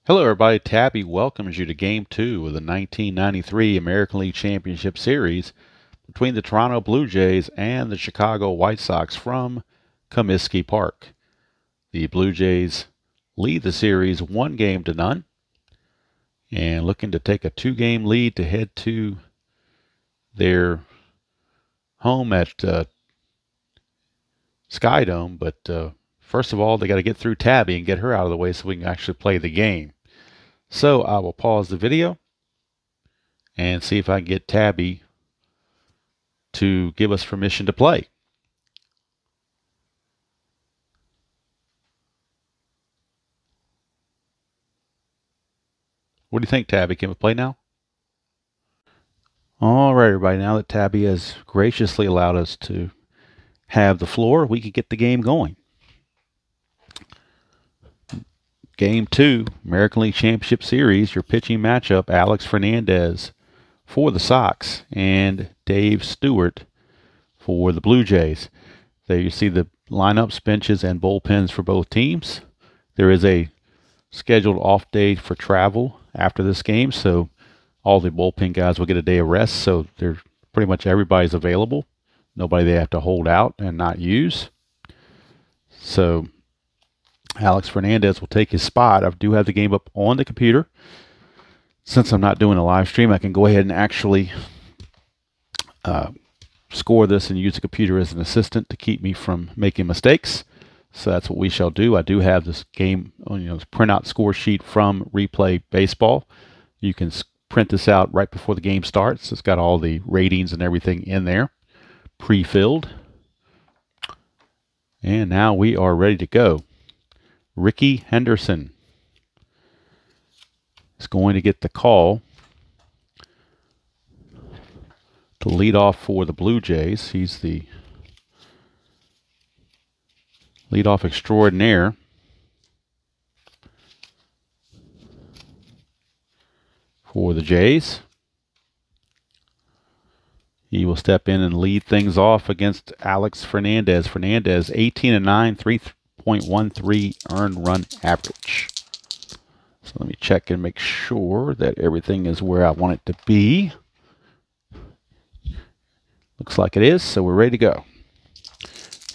Hello everybody, Tabby welcomes you to Game 2 of the 1993 American League Championship Series between the Toronto Blue Jays and the Chicago White Sox from Comiskey Park. The Blue Jays lead the series 1-0 and looking to take a 2-game lead to head to their home at Skydome, but first of all, they got to get through Tabby and get her out of the way so we can actually play the game. So I will pause the video and see if I can get Tabby to give us permission to play. What do you think, Tabby? Can we play now? All right, everybody. Now that Tabby has graciously allowed us to have the floor, we can get the game going. Game 2, American League Championship Series, your pitching matchup, Alex Fernandez for the Sox and Dave Stewart for the Blue Jays. There you see the lineups, benches, and bullpens for both teams. There is a scheduled off day for travel after this game, so all the bullpen guys will get a day of rest, so they're pretty much everybody's available. Nobody they have to hold out and not use. So Alex Fernandez will take his spot. I do have the game up on the computer. Since I'm not doing a live stream, I can go ahead and actually score this and use the computer as an assistant to keep me from making mistakes. So that's what we shall do. I do have this game, printout score sheet from Replay Baseball. You can print this out right before the game starts. It's got all the ratings and everything in there, pre-filled. And now we are ready to go. Ricky Henderson is going to get the call to lead off for the Blue Jays. He's the leadoff extraordinaire. For the Jays. He will step in and lead things off against Alex Fernandez. Fernandez, 18-9, 3.13 earned run average. So let me check and make sure that everything is where I want it to be. Looks like it is, so we're ready to go.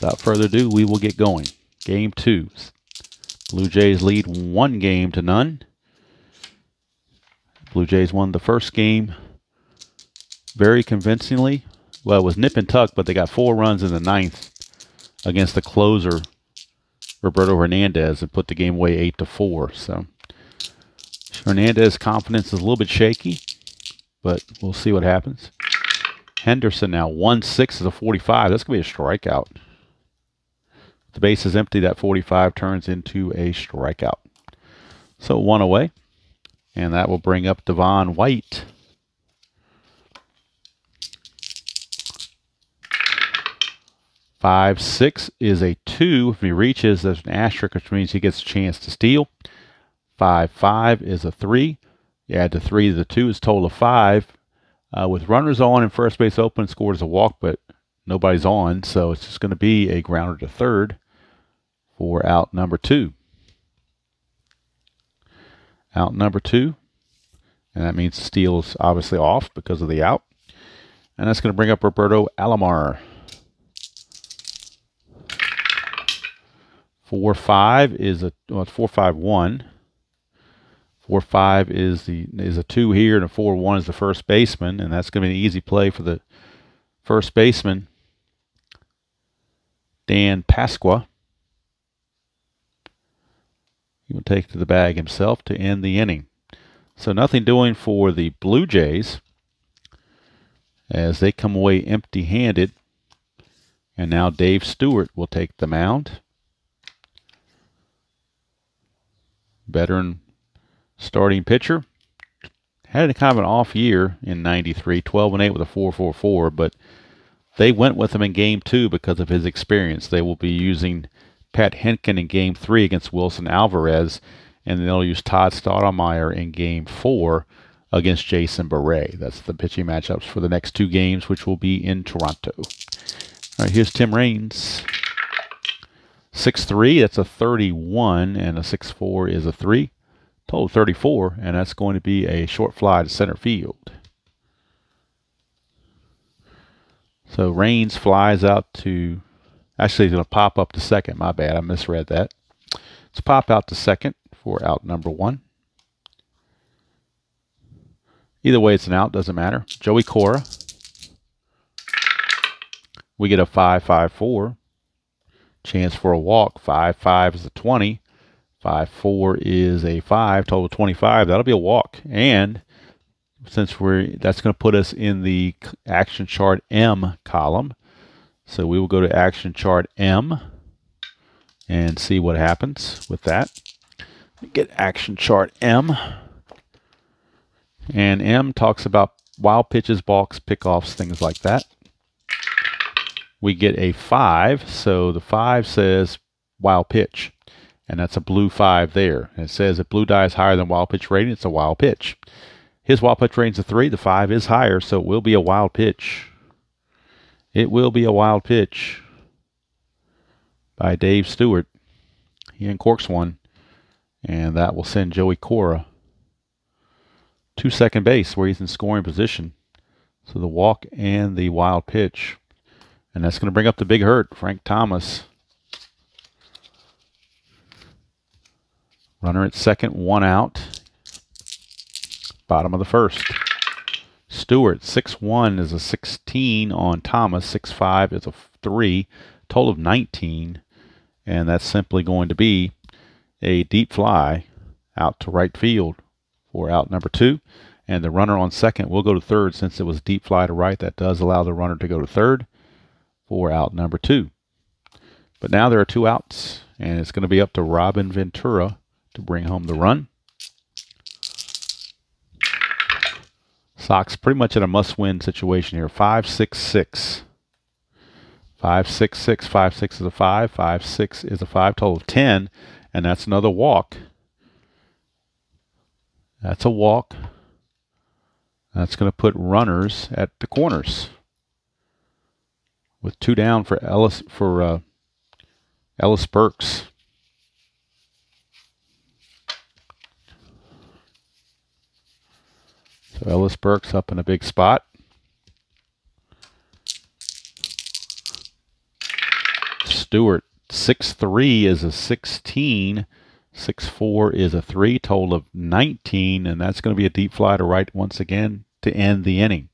Without further ado, we will get going. Game 2. Blue Jays lead 1-0. Blue Jays won the first game very convincingly. Well, it was nip and tuck, but they got 4 runs in the 9th against the closer, Roberto Hernandez, and put the game away 8-4. So Hernandez's confidence is a little bit shaky, but we'll see what happens. Henderson now 1-6 is a 45. That's going to be a strikeout. The base is empty. That 45 turns into a strikeout. So 1 away. And that will bring up Devon White. Five, 6 is a 2. If he reaches, there's an asterisk, which means he gets a chance to steal. 5-5 is a 3. You add the 3 to the 2 is a total of 5. With runners on and first base open, scores a walk, but nobody's on, so it's just going to be a grounder to third for out number 2. Out number 2, and that means the steal is obviously off because of the out. And that's going to bring up Roberto Alomar. 4-5 is a 4-5-1. 4-5 is a 2 here, and a 4-1 is the first baseman, and that's going to be an easy play for the first baseman, Dan Pasqua. He will take to the bag himself to end the inning. So nothing doing for the Blue Jays as they come away empty-handed. And now Dave Stewart will take the mound. Veteran starting pitcher. Had a kind of an off year in 93, 12-8 with a 4.44, but they went with him in Game 2 because of his experience. They will be using Pat Henkin in Game 3 against Wilson Alvarez, and they'll use Todd Stottlemyre in Game 4 against Jason Beret. That's the pitching matchups for the next 2 games, which will be in Toronto. All right, here's Tim Raines. 6'3", that's a 31, and a 6'4" is a 3. total of 34, and that's going to be a short fly to center field. So Raines flies out to, actually he's going to pop up to second. My bad, I misread that. Let's pop out to second for out number 1. Either way, it's an out, doesn't matter. Joey Cora. We get a 5-5-4. Chance for a walk. 5-5 is a 20. 5-4 is a 5. Total 25. That'll be a walk. And since that's going to put us in the action chart M column. So we will go to action chart M and see what happens with that. Get action chart M. And M talks about wild pitches, balks, pickoffs, things like that. We get a 5, so the 5 says wild pitch, and that's a blue 5 there. And it says if blue die is higher than wild pitch rating, it's a wild pitch. His wild pitch rating is a 3, the 5 is higher, so it will be a wild pitch. It will be a wild pitch by Dave Stewart. He uncorks one, and that will send Joey Cora to second base where he's in scoring position. So the walk and the wild pitch. And that's going to bring up the big hurt, Frank Thomas. Runner at second, 1 out. Bottom of the first. Stewart, 6-1 is a 16 on Thomas. 6-5 is a 3. Total of 19. And that's simply going to be a deep fly out to right field for out number 2. And the runner on second will go to third since it was deep fly to right. That does allow the runner to go to third for out number 2. But now there are 2 outs, and it's going to be up to Robin Ventura to bring home the run. Sox pretty much in a must-win situation here. 5-6-6. 5-6-6. 5-6 is a 5. 5-6 is a 5. Total of 10, and that's another walk. That's a walk. That's going to put runners at the corners, with 2 down for Ellis Burks. So Ellis Burks up in a big spot. Stewart, 6-3 is a 16. 6-4 is a 3. Total of 19, and that's going to be a deep fly to right once again to end the inning.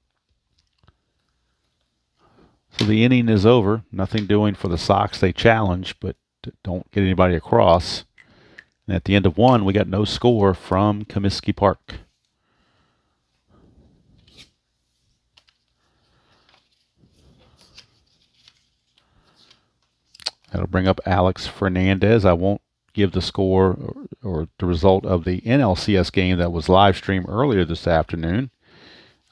So the inning is over. Nothing doing for the Sox. They challenge, but don't get anybody across. And at the end of 1, we got no score from Comiskey Park. That'll bring up Alex Fernandez. I won't give the score or the result of the NLCS game that was live streamed earlier this afternoon.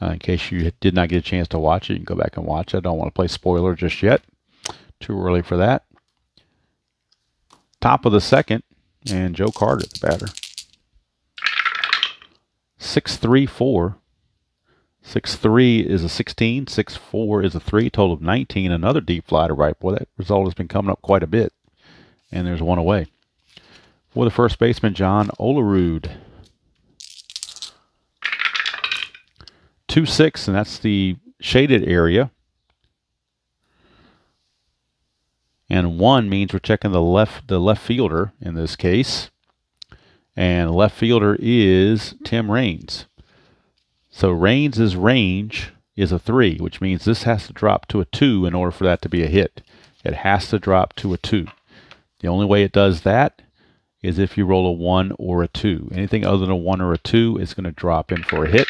In case you did not get a chance to watch it, you can go back and watch it. I don't want to play spoiler just yet. Too early for that. Top of the second, and Joe Carter, the batter. 6-3-4. 6-3 is a 16. 6-4 is a 3. Total of 19. Another deep fly to right. Boy, that result has been coming up quite a bit. And there's 1 away. For the first baseman, John Olerud. 2-6, and that's the shaded area. And 1 means we're checking the left fielder in this case. And left fielder is Tim Raines. So Raines' range is a 3, which means this has to drop to a 2 in order for that to be a hit. It has to drop to a 2. The only way it does that is if you roll a 1 or a 2. Anything other than a 1 or a 2 is going to drop in for a hit.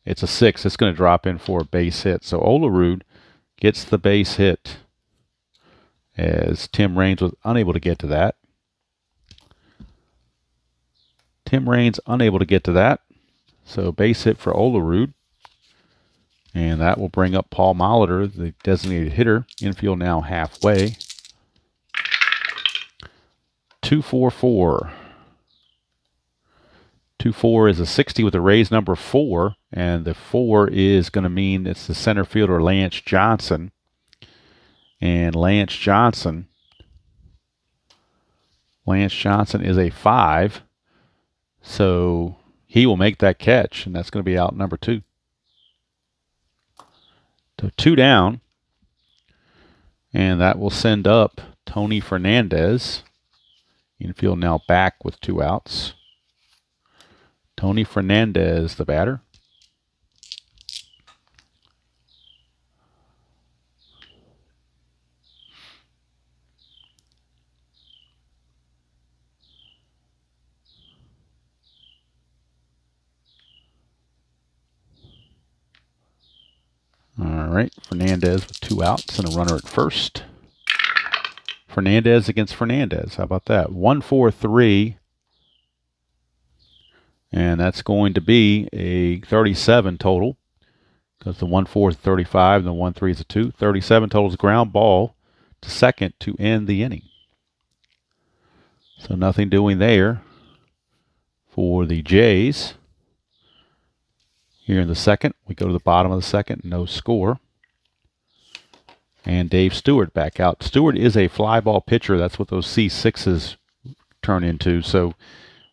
It's a 6. It's going to drop in for a base hit. So Olerud gets the base hit as Tim Raines was unable to get to that. Tim Raines unable to get to that. So base hit for Olerud. And that will bring up Paul Molitor, the designated hitter. Infield now halfway. 2-4-4. 2-4 is a 60 with a raised number 4, and the 4 is going to mean it's the center fielder Lance Johnson. And Lance Johnson is a 5. So he will make that catch, and that's going to be out number 2. So 2 down, and that will send up Tony Fernandez. Infield now back with 2 outs. Tony Fernandez, the batter. All right, Fernandez with 2 outs and a runner at first. Fernandez against Fernandez. How about that? 1-4-3. And that's going to be a 37 total, because the 1-4 is 35 and the 1-3 is a 2. 37 total is ground ball to second to end the inning. So nothing doing there for the Jays. Here in the second, we go to the bottom of the second, no score. And Dave Stewart back out. Stewart is a fly ball pitcher. That's what those C6s turn into. So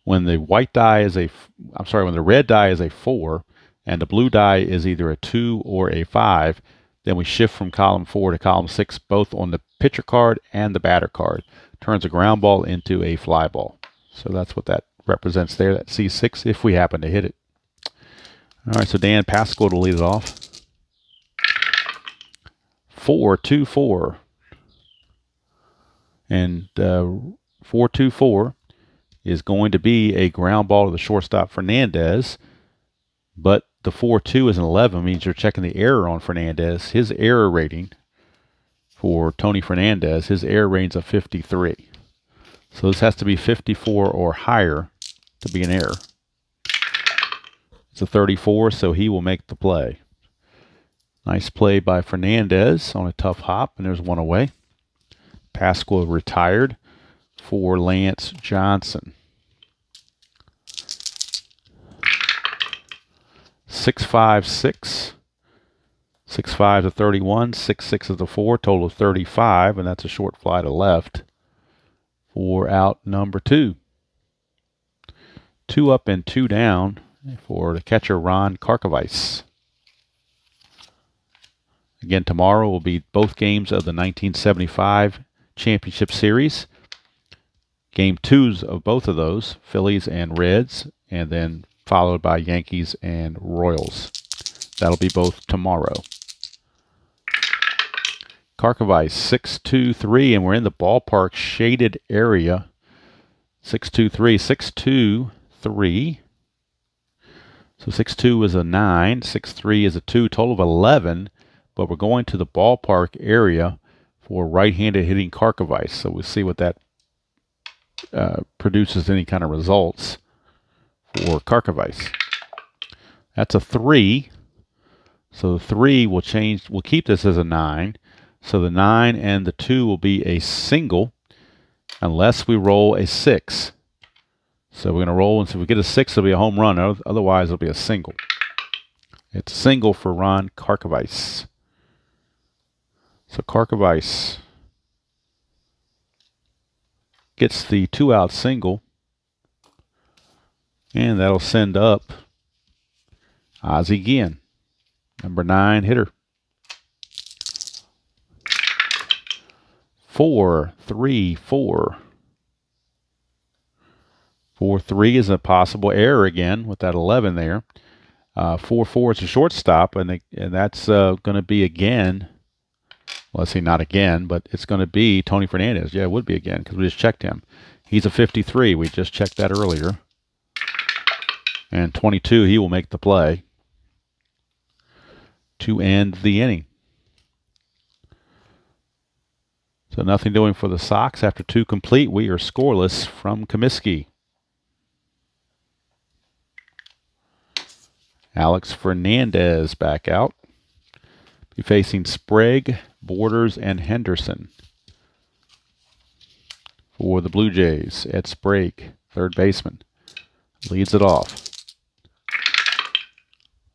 when the white die is when the red die is a 4 and the blue die is either a 2 or a 5, then we shift from column 4 to column 6, both on the pitcher card and the batter card. Turns a ground ball into a fly ball. So that's what that represents there, that C6, if we happen to hit it. All right, so Dan Pascal to lead it off. 4-2-4. And 4-2-4 is going to be a ground ball to the shortstop Fernandez, but the 4-2 is an 11, means you're checking the error on Fernandez. His error rating for Tony Fernandez, his error rating's a 53. So this has to be 54 or higher to be an error. It's a 34, so he will make the play. Nice play by Fernandez on a tough hop, and there's one away. Pascal retired for Lance Johnson. 6-5-6. 6-5 is a 31. 6-6 is a 4. Total of 35, and that's a short fly to left for out number 2. 2 up and 2 down for the catcher Ron Karkovice. Again, tomorrow will be both games of the 1975 Championship Series. Game 2s of both of those, Phillies and Reds, and then followed by Yankees and Royals. That'll be both tomorrow. Karkovice, 6-2-3, and we're in the ballpark shaded area. 6-2-3, 6-2-3. So 6-2 is a 9, 6-3 is a 2, total of 11, but we're going to the ballpark area for right-handed hitting Karkovice. So we'll see what that produces, any kind of results for Karkovice. That's a 3. So the 3 will change, we'll keep this as a 9. So the 9 and the 2 will be a single unless we roll a 6. So we're going to roll, and so if we get a 6, it'll be a home run. Otherwise, it'll be a single. It's a single for Ron Karkovice. So Karkovice gets the 2-out single, and that'll send up Ozzie Guillen, number 9 hitter. 4-3-4. 4-3 is a possible error again with that 11 there. 4-4 is a shortstop, and that's going to be again. Well, let's see, not again, but it's going to be Tony Fernandez. Yeah, it would be again because we just checked him. He's a 53. We just checked that earlier. And 22, he will make the play to end the inning. So nothing doing for the Sox. After 2 complete, we are scoreless from Comiskey. Alex Fernandez back out. Be facing Sprague, Borders, and Henderson. For the Blue Jays, Ed Sprague, third baseman, leads it off.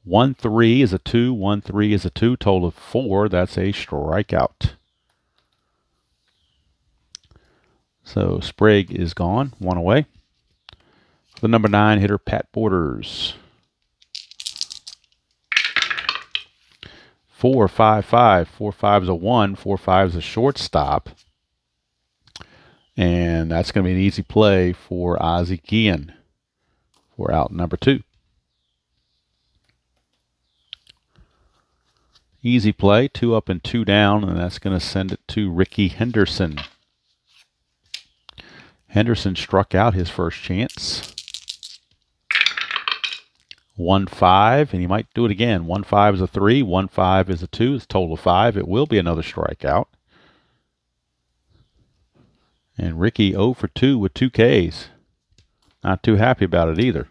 1-3 is a 2, 1-3 is a 2, total of 4. That's a strikeout. So Sprague is gone, 1 away. For the number 9 hitter, Pat Borders. 4-5-5. 4-5 is a 1. 4-5 is a shortstop. And that's going to be an easy play for Ozzie Guillen for out number 2. Easy play, 2 up and 2 down, and that's going to send it to Ricky Henderson. Henderson struck out his first chance. 1-5, and he might do it again. 1-5 is a 3, 1-5 is a 2. It's a total of 5. It will be another strikeout. And Ricky 0 for 2 with 2 Ks. Not too happy about it either.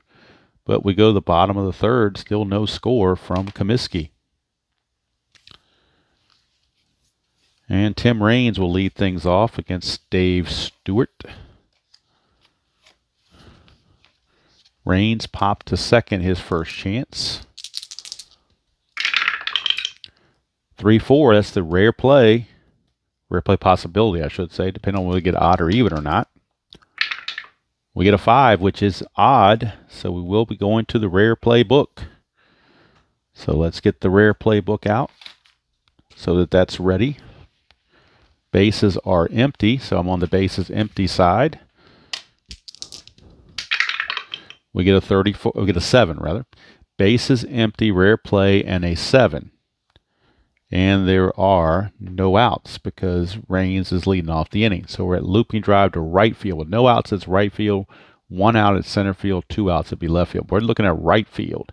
But we go to the bottom of the third, still no score from Comiskey. And Tim Raines will lead things off against Dave Stewart. Raines popped to second his first chance. 3-4, that's the rare play possibility, I should say, depending on whether we get odd or even or not. We get a 5, which is odd, so we will be going to the rare play book. So let's get the rare play book out so that that's ready. Bases are empty, so I'm on the bases empty side. We get a 34, we get a 7 rather. Bases empty, rare play, and a 7. And there are no outs because Raines is leading off the inning. So we're at looping drive to right field. With no outs, it's right field. 1 out at center field, 2 outs at be left field. We're looking at right field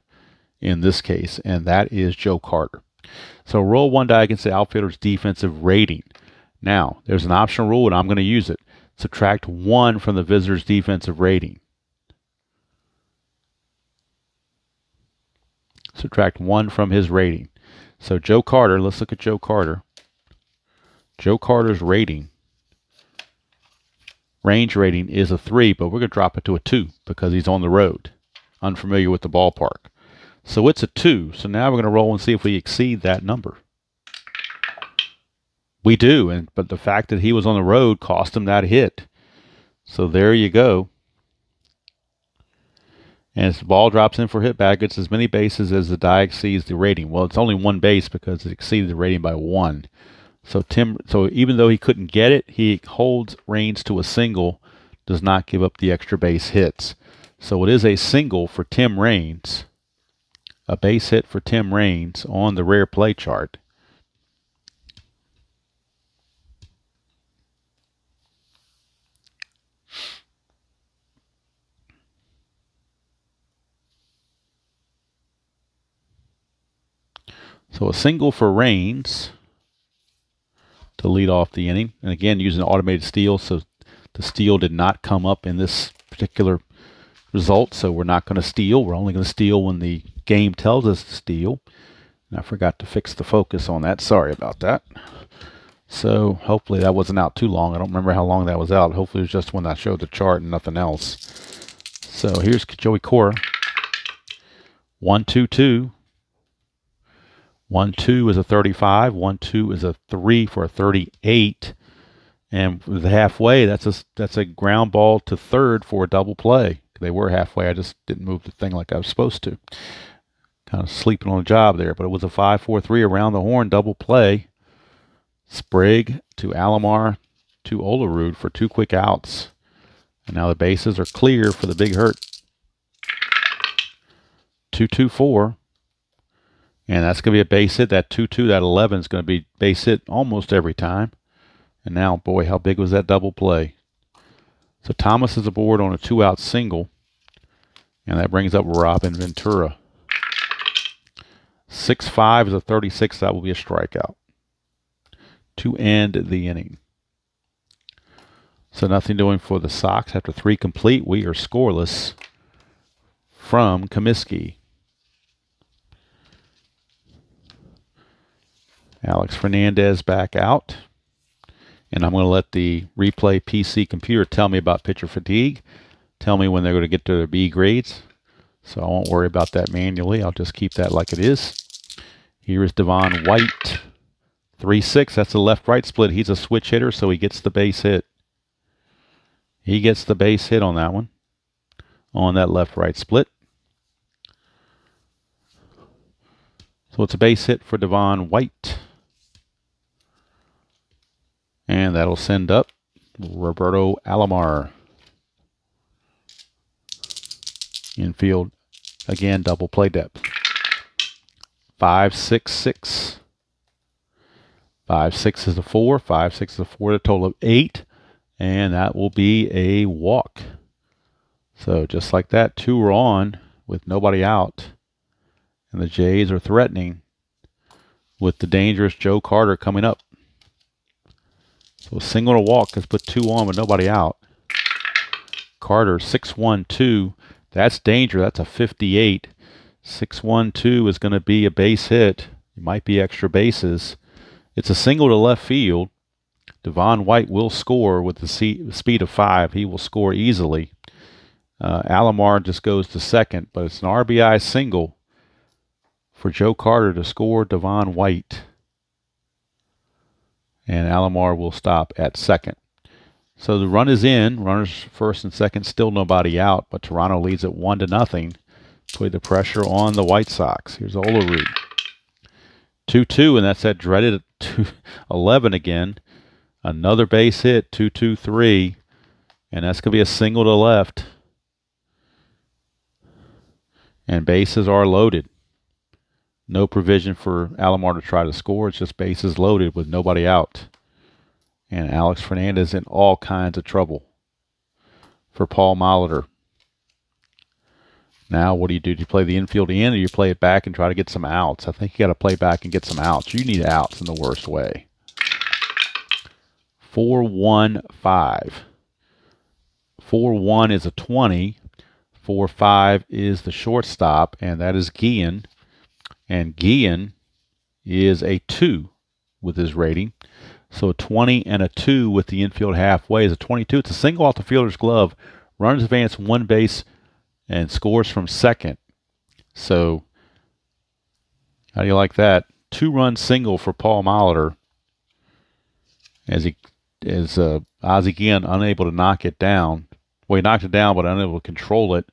in this case, and that is Joe Carter. So roll one die against the outfielder's defensive rating. Now, there's an optional rule, and I'm going to use it. Subtract 1 from the visitor's defensive rating. Subtract 1 from his rating. So Joe Carter, let's look at Joe Carter. Joe Carter's rating, range rating is a 3, but we're going to drop it to a 2 because he's on the road, unfamiliar with the ballpark. So it's a 2. So now we're going to roll and see if we exceed that number. We do, but the fact that he was on the road cost him that hit. So there you go. And as the ball drops in for hit back, it's as many bases as the die exceeds the rating. Well, it's only 1 base because it exceeded the rating by 1. So even though he couldn't get it, he holds Raines to a single, does not give up the extra base hits. So it is a single for Tim Raines, a base hit for Tim Raines on the rare play chart. So a single for Raines to lead off the inning. And again, using automated steal, so the steal did not come up in this particular result, so we're not going to steal. We're only going to steal when the game tells us to steal. And I forgot to fix the focus on that. Sorry about that. So hopefully that wasn't out too long. I don't remember how long that was out. Hopefully it was just when I showed the chart and nothing else. So here's Joey Cora. 1-2-2. 1-2 is a 35. 1-2 is a 3 for a 38. And with the halfway, that's a ground ball to third for a double play. They were halfway. I just didn't move the thing like I was supposed to. Kind of sleeping on the job there. But it was a 5-4-3 around the horn double play. Sprague to Alomar to Olerud for 2 quick outs. And now the bases are clear for the big hurt. 2-2-4. And that's going to be a base hit. That 2-2, that 11 is going to be base hit almost every time. And now, boy, how big was that double play? So Thomas is aboard on a 2-out single. And that brings up Robin Ventura. 6-5 is a 36. That will be a strikeout to end the inning. So nothing doing for the Sox. After 3 complete, we are scoreless from Comiskey. Alex Fernandez back out. And I'm going to let the replay PC computer tell me about pitcher fatigue. Tell me when they're going to get to their B grades. So I won't worry about that manually. I'll just keep that like it is. Here is Devon White. 3-6. That's a left-right split. He's a switch hitter, so he gets the base hit. He gets the base hit on that one. on that left-right split. So it's a base hit for Devon White. And that'll send up Roberto Alomar. Infield, again, double play depth. 5-6-6. 5-6 is a 4. 5-6 is a 4, a total of 8. And that will be a walk. So just like that, 2 are on with nobody out. And the Jays are threatening with the dangerous Joe Carter coming up. So a single and a walk has put 2 on with nobody out. Carter, 6-1-2. That's danger. That's a 58. 6-1-2 is going to be a base hit. It might be extra bases. It's a single to left field. Devon White will score with the speed of 5. He will score easily. Alomar just goes to second, but it's an RBI single for Joe Carter to score Devon White. And Alomar will stop at second. So the run is in. Runners first and second, still nobody out, but Toronto leads at 1-0. Put the pressure on the White Sox. Here's Olerud. 2-2, and that's that dreaded 11 again. Another base hit, 2-2-3, and that's going to be a single to left. And bases are loaded. No provision for Alomar to try to score. It's just bases loaded with nobody out. And Alex Fernandez in all kinds of trouble for Paul Molitor. Now, what do? Do you play the infield in, or you play it back and try to get some outs? I think you got to play back and get some outs. You need outs in the worst way. 4-1-5. 4-1 is a 20. 4-5 is the shortstop, and that is Guillen. And Guillen is a 2 with his rating. So a 20 and a 2 with the infield halfway is a 22. It's a single off the fielder's glove. Runners advance 1 base and scores from second. So how do you like that? 2-run single for Paul Molitor as Ozzie Guillen unable to knock it down. Well, he knocked it down, but unable to control it.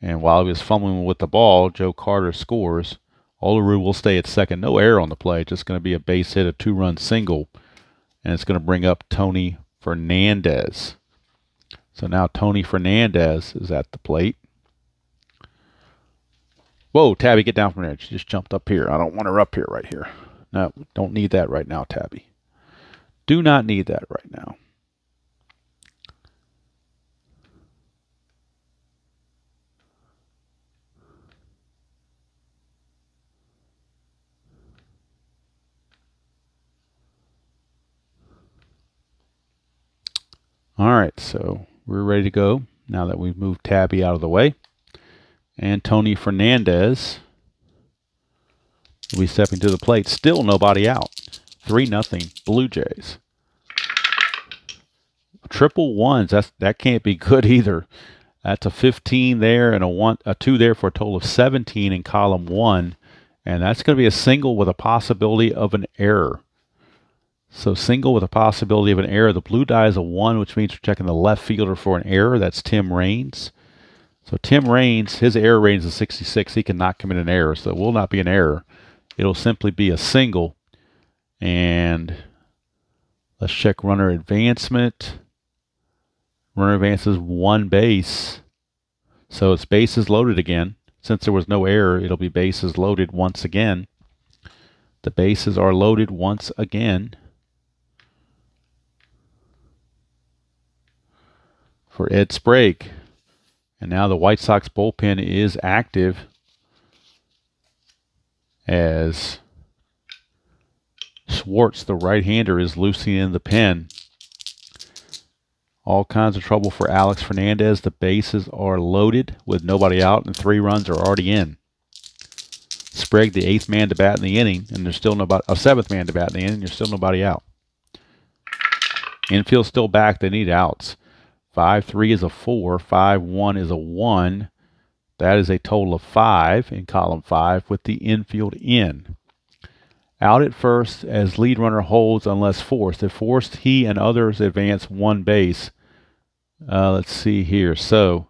And while he was fumbling with the ball, Joe Carter scores. Olerud will stay at second. No error on the play. Just going to be a base hit, a 2-run single. And it's going to bring up Tony Fernandez. So now Tony Fernandez is at the plate. Whoa, Tabby, get down from there. She just jumped up here. I don't want her up here right here. No, don't need that right now, Tabby. Do not need that right now. All right, so we're ready to go now that we've moved Tabby out of the way. And Tony Fernandez will be stepping to the plate. Still nobody out. 3-0 Blue Jays. Triple ones. That can't be good either. That's a 15 there and a 2 there for a total of 17 in column 1. And that's going to be a single with a possibility of an error. So single with a possibility of an error. The blue die is a 1, which means we're checking the left fielder for an error. That's Tim Raines. So Tim Raines, his error rating is 66. He cannot commit an error, so it will not be an error. It'll simply be a single. And let's check runner advancement. Runner advances 1 base. So it's bases loaded again. Since there was no error, it'll be bases loaded once again. The bases are loaded once again for Ed Sprague. And now the White Sox bullpen is active as Schwartz, the right-hander, is loosening the pen. All kinds of trouble for Alex Fernandez. The bases are loaded with nobody out, and 3 runs are already in. Sprague, the 8th man to bat in the inning, and there's still nobody. A 7th man to bat in the inning, there's still nobody out. Infield still back. They need outs. 5-3 is a 4. 5-1 is a 1. That is a total of 5 in column 5 with the infield in. Out at first as lead runner holds unless forced. If forced, he and others advance 1 base. Let's see here. So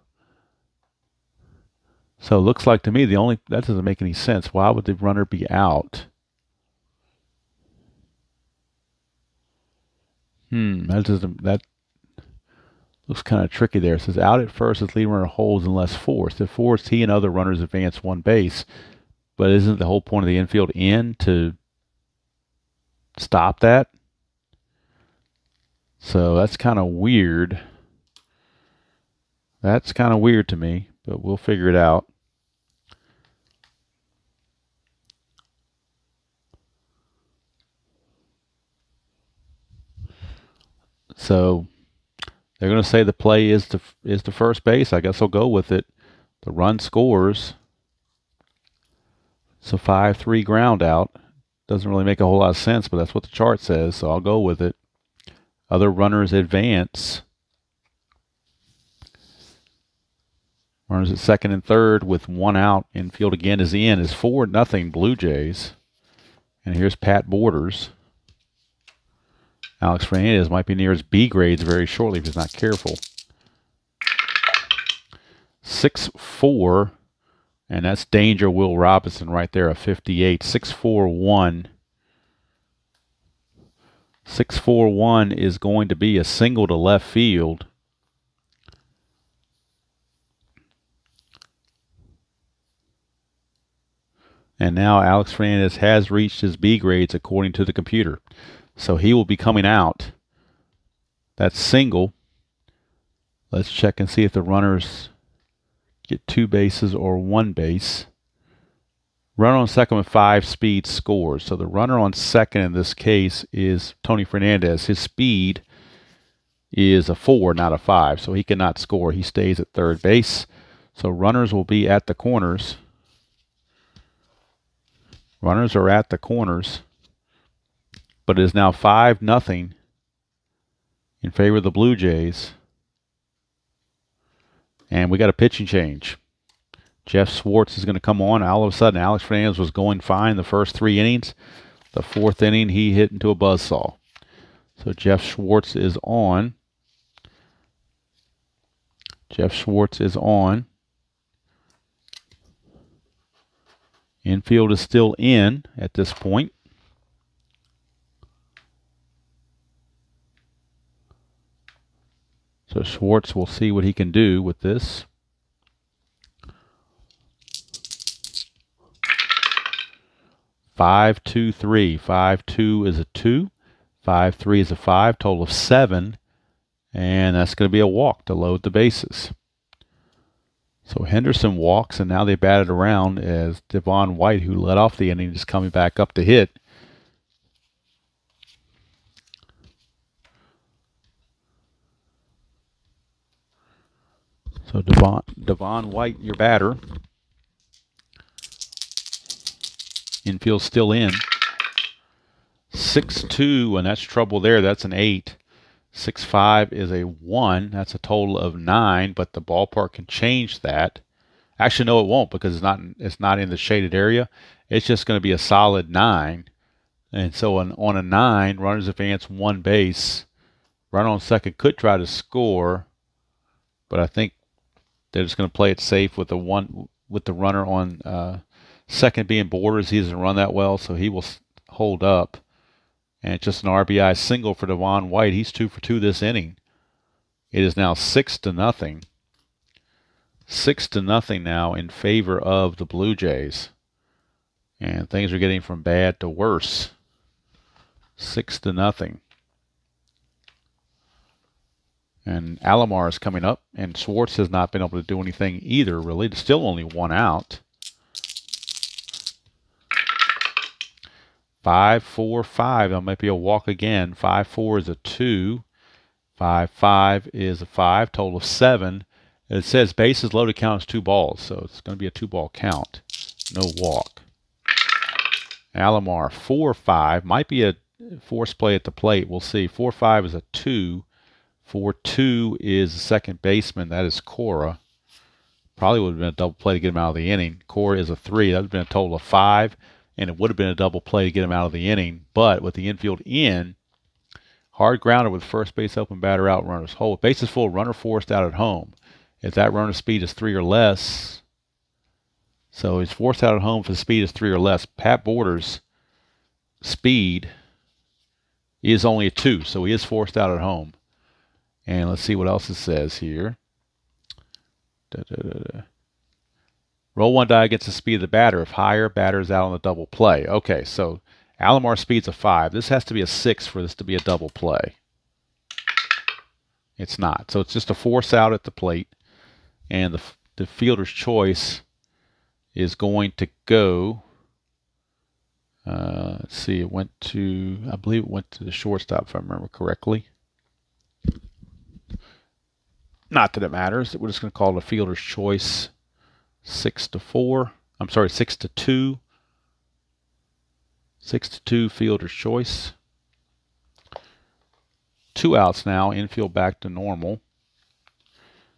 So it looks like to me that doesn't make any sense. Why would the runner be out? That looks kind of tricky there. It says out at first as lead runner holds unless forced. If forced, he and other runners advance one base. But isn't the whole point of the infield in to stop that? So that's kind of weird. That's kind of weird to me, but we'll figure it out. So they're going to say the play is to first base. I guess I'll go with it. The run scores. It's a 5-3 ground out. Doesn't really make a whole lot of sense, but that's what the chart says, so I'll go with it. Other runners advance. Runners at second and third with one out. Infield again is in. Is 4-0 Blue Jays. And here's Pat Borders. Alex Fernandez might be near his B grades very shortly if he's not careful. 6-4, and that's Danger Will Robinson right there, a 58. 6-4-1. 6-4-1 is going to be a single to left field. And now Alex Fernandez has reached his B grades according to the computer. So he will be coming out. That's single. Let's check and see if the runners get 2 bases or 1 base. Runner on second with 5 speed scores. So the runner on second in this case is Tony Fernandez. His speed is a 4, not a 5. So he cannot score. He stays at third base. So runners will be at the corners. Runners are at the corners. But it is now 5-0 in favor of the Blue Jays. And we got a pitching change. Jeff Schwartz is going to come on. All of a sudden, Alex Fernandez was going fine the first 3 innings. The 4th inning, he hit into a buzzsaw. So Jeff Schwartz is on. Jeff Schwartz is on. Infield is still in at this point. So Schwartz will see what he can do with this. Five, 2, 3. 5-2 is a 2. 5-3 is a 5. Total of 7. And that's going to be a walk to load the bases. So Henderson walks, and now they batted around as Devon White, who led off the inning, is coming back up to hit. So Devon White, your batter. Infield still in. 6-2, and that's trouble there. That's an 8. 6-5 is a 1. That's a total of 9, but the ballpark can change that. Actually, no, it won't, because it's not in the shaded area. It's just going to be a solid 9. And so on a 9, runners advance 1 base. Runner on second could try to score, but I think they're just going to play it safe with the runner on second being Borders. He doesn't run that well, so he will hold up. And it's just an RBI single for Devon White. He's 2 for 2 this inning. It is now 6-0. 6-0 now in favor of the Blue Jays. And things are getting from bad to worse. 6-0. And Alomar is coming up, and Schwartz has not been able to do anything either, really. There's still only 1 out. 5-4-5. That might be a walk again. 5-4 is a 2. 5-5 is a 5. Total of 7. It says bases loaded count is 2 balls, so it's going to be a 2-ball count. No walk. Alomar, 4-5. Might be a force play at the plate. We'll see. 4-5 is a 2. 4-2 is the second baseman. That is Cora. Probably would have been a double play to get him out of the inning. Cora is a 3. That would have been a total of 5. And it would have been a double play to get him out of the inning. But with the infield in, hard grounder with first base open, batter out, runners hold. Bases full, runner forced out at home. If that runner speed is 3 or less, So he's forced out at home if the speed is 3 or less. Pat Borders' speed is only a 2, so he is forced out at home. And let's see what else it says here. Roll one die against the speed of the batter. If higher, batter is out on the double play. Okay, so Alomar's speed's a 5. This has to be a 6 for this to be a double play. It's not. So it's just a force out at the plate. And the fielder's choice is going to go, let's see, I believe it went to the shortstop if I remember correctly. Not that it matters. We're just going to call it a fielder's choice 6-4. I'm sorry, 6-2. 6-2 fielder's choice. 2 outs now, infield back to normal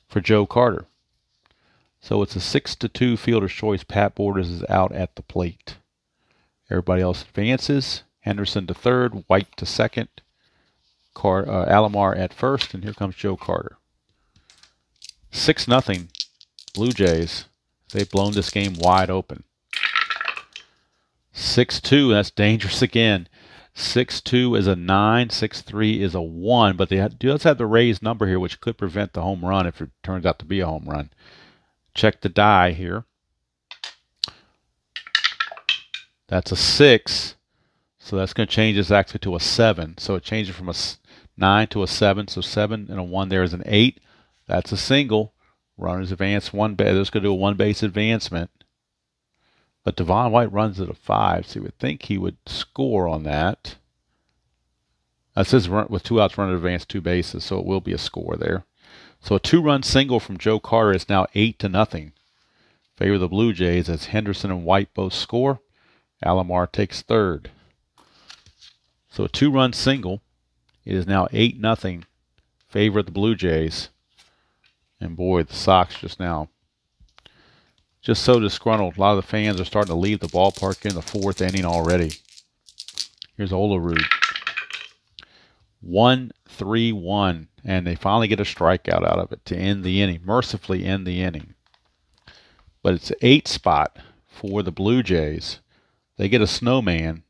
for Joe Carter. So it's a 6-2 fielder's choice. Pat Borders is out at the plate. Everybody else advances. Henderson to third, White to second, Alomar at first, and here comes Joe Carter. 6-0 Blue Jays. They've blown this game wide open. 6-2, that's dangerous again. 6-2 is a 9, 6-3 is a 1, but they does have the raised number here, which could prevent the home run if it turns out to be a home run. Check the die here. That's a 6, so that's going to change this actually to a 7. So it changes from a 9 to a 7, so 7 and a 1 there is an 8. That's a single. Runners advance one base. That's going to do a one-base advancement. But Devon White runs at a 5, so you would think he would score on that. That says with 2 outs, runner advance 2 bases, so it will be a score there. So a 2-run single from Joe Carter is now 8-0. Favor of the Blue Jays as Henderson and White both score. Alomar takes third. So a 2-run single. It is now 8-0. Favor of the Blue Jays. And boy, the Sox just so disgruntled. A lot of the fans are starting to leave the ballpark in the 4th inning already. Here's Olerud. 1-3-1. And they finally get a strikeout out of it to end the inning. Mercifully end the inning. But it's an 8 spot for the Blue Jays. They get a snowman.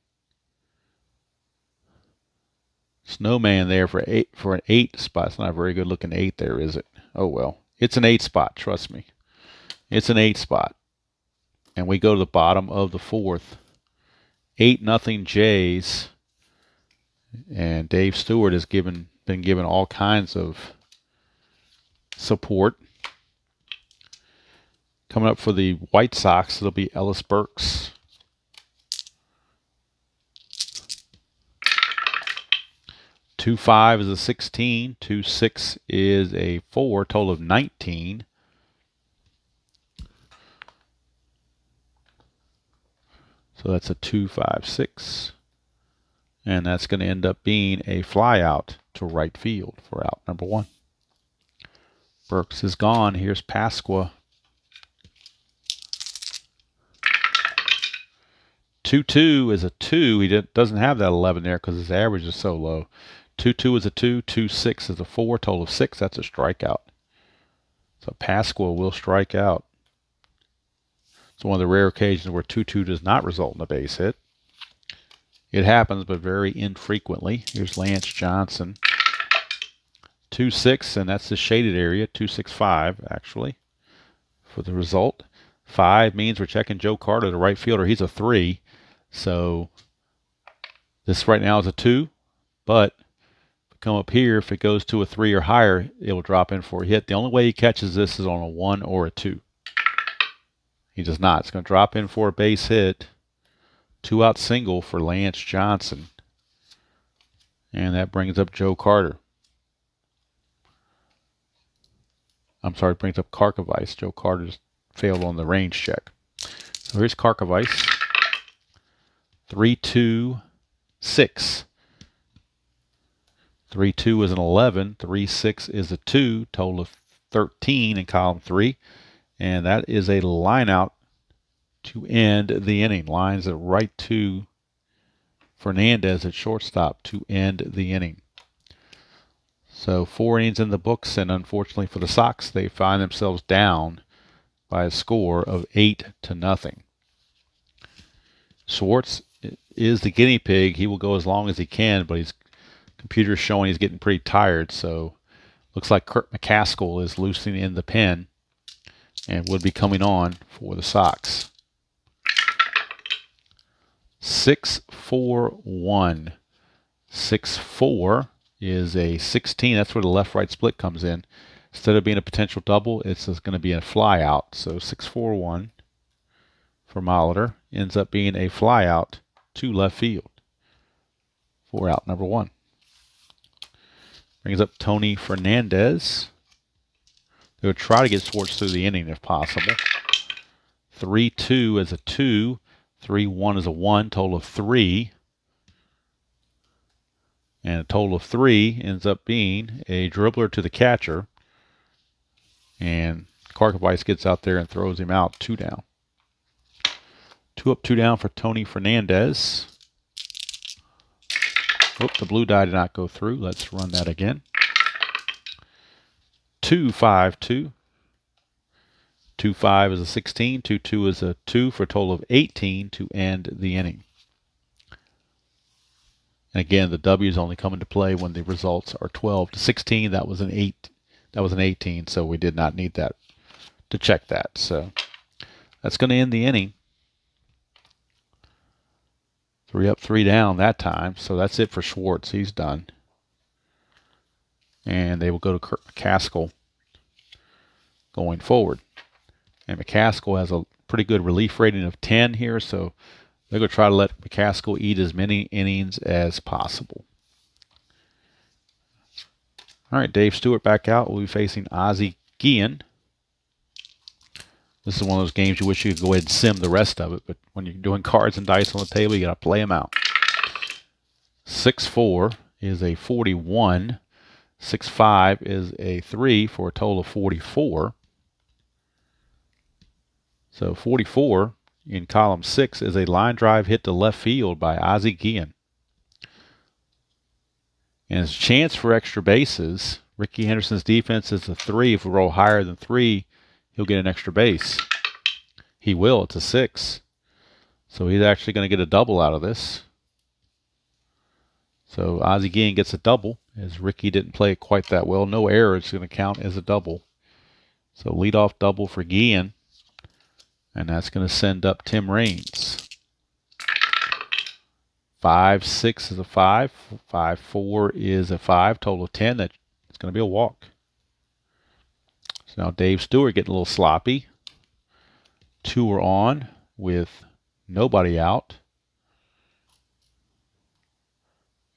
Snowman there for an 8 spot. It's not a very good looking 8 there, is it? Oh well. It's an 8 spot, trust me. It's an 8 spot. And we go to the bottom of the 4th. 8-0 Jays. And Dave Stewart has been given all kinds of support. Coming up for the White Sox, it'll be Ellis Burks. 2-5 is a 16. 2-6 is a 4. Total of 19. So that's a 2-5-6. And that's going to end up being a fly out to right field for out number 1. Burks is gone. Here's Pasqua. 2-2 is a 2. He doesn't have that 11 there because his average is so low. 2-2 is a 2. 2-6 is a 4. Total of 6. That's a strikeout. So Pasqua will strike out. It's one of the rare occasions where 2-2 does not result in a base hit. It happens, but very infrequently. Here's Lance Johnson. 2-6, and that's the shaded area. 2-6-5, actually, for the result. 5 means we're checking Joe Carter, the right fielder. He's a 3. So this right now is a 2, but come up here, if it goes to a 3 or higher, it will drop in for a hit. The only way he catches this is on a 1 or a 2. He does not. It's going to drop in for a base hit. 2-out single for Lance Johnson. And that brings up Joe Carter. I'm sorry, it brings up Karkovice. Joe Carter just failed on the range check. So here's Karkovice. 3-2-6. 3-2 is an 11. 3-6 is a 2. Total of 13 in column 3. And that is a line out to end the inning. Lines it right to Fernandez at shortstop to end the inning. So 4 innings in the books, and unfortunately for the Sox, they find themselves down by a score of 8-0. Schwartz is the guinea pig. He will go as long as he can, but his computer's showing he's getting pretty tired, so looks like Kurt McCaskill is loosening in the pen and would be coming on for the Sox. 6-4-1. 6-4 is a 16. That's where the left-right split comes in. Instead of being a potential double, it's going to be a fly out. So 6-4-1 for Molitor ends up being a fly out to left field for out number 1. Brings up Tony Fernandez. They would try to get Schwartz through the inning if possible. 3-2 is a 2. 3-1 is a 1. Total of 3. And a total of 3 ends up being a dribbler to the catcher. And Karkovice gets out there and throws him out. 2 down. 2 up, 2 down for Tony Fernandez. Oop, the blue die did not go through. Let's run that again. 2-5-2. 2-5 is a 16. 2-2 is a 2 for a total of 18 to end the inning. And again, the W's only come into play when the results are 12-16. That was an 8. That was an 18, so we did not need that to check that. So that's going to end the inning. 3 up, 3 down that time. So that's it for Schwartz. He's done. And they will go to Kurt McCaskill going forward. And McCaskill has a pretty good relief rating of 10 here, so they're going to try to let McCaskill eat as many innings as possible. All right, Dave Stewart back out. We'll be facing Ozzie Guillen. This is one of those games you wish you could go ahead and sim the rest of it, but when you're doing cards and dice on the table, you got to play them out. 6-4 is a 41. 6-5 is a 3 for a total of 44. So 44 in column 6 is a line drive hit to left field by Ozzie Guillen. And his chance for extra bases, Ricky Henderson's defense is a 3. If we roll higher than 3, he'll get an extra base. He will. It's a 6. So he's actually going to get a double out of this. So Ozzie Guillen gets a double, as Ricky didn't play it quite that well. No error. It's going to count as a double. So leadoff double for Guillen. And that's going to send up Tim Raines. 5-6 is a 5. 5-4 is a 5. Total of 10. That's going to be a walk. So now Dave Stewart getting a little sloppy. 2 are on with nobody out.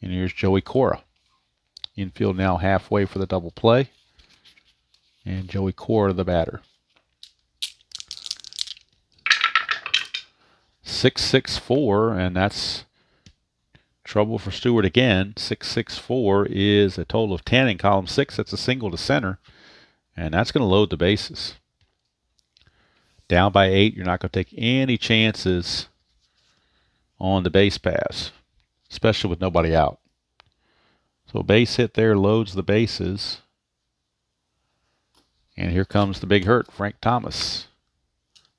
And here's Joey Cora. Infield now halfway for the double play. And Joey Cora the batter. 6-6-4, and that's trouble for Stewart again. 6-6-4 is a total of 10 in column 6. That's a single to center, and that's going to load the bases. Down by 8, you're not going to take any chances on the base pass, especially with nobody out. So a base hit there loads the bases. And here comes the big hurt, Frank Thomas.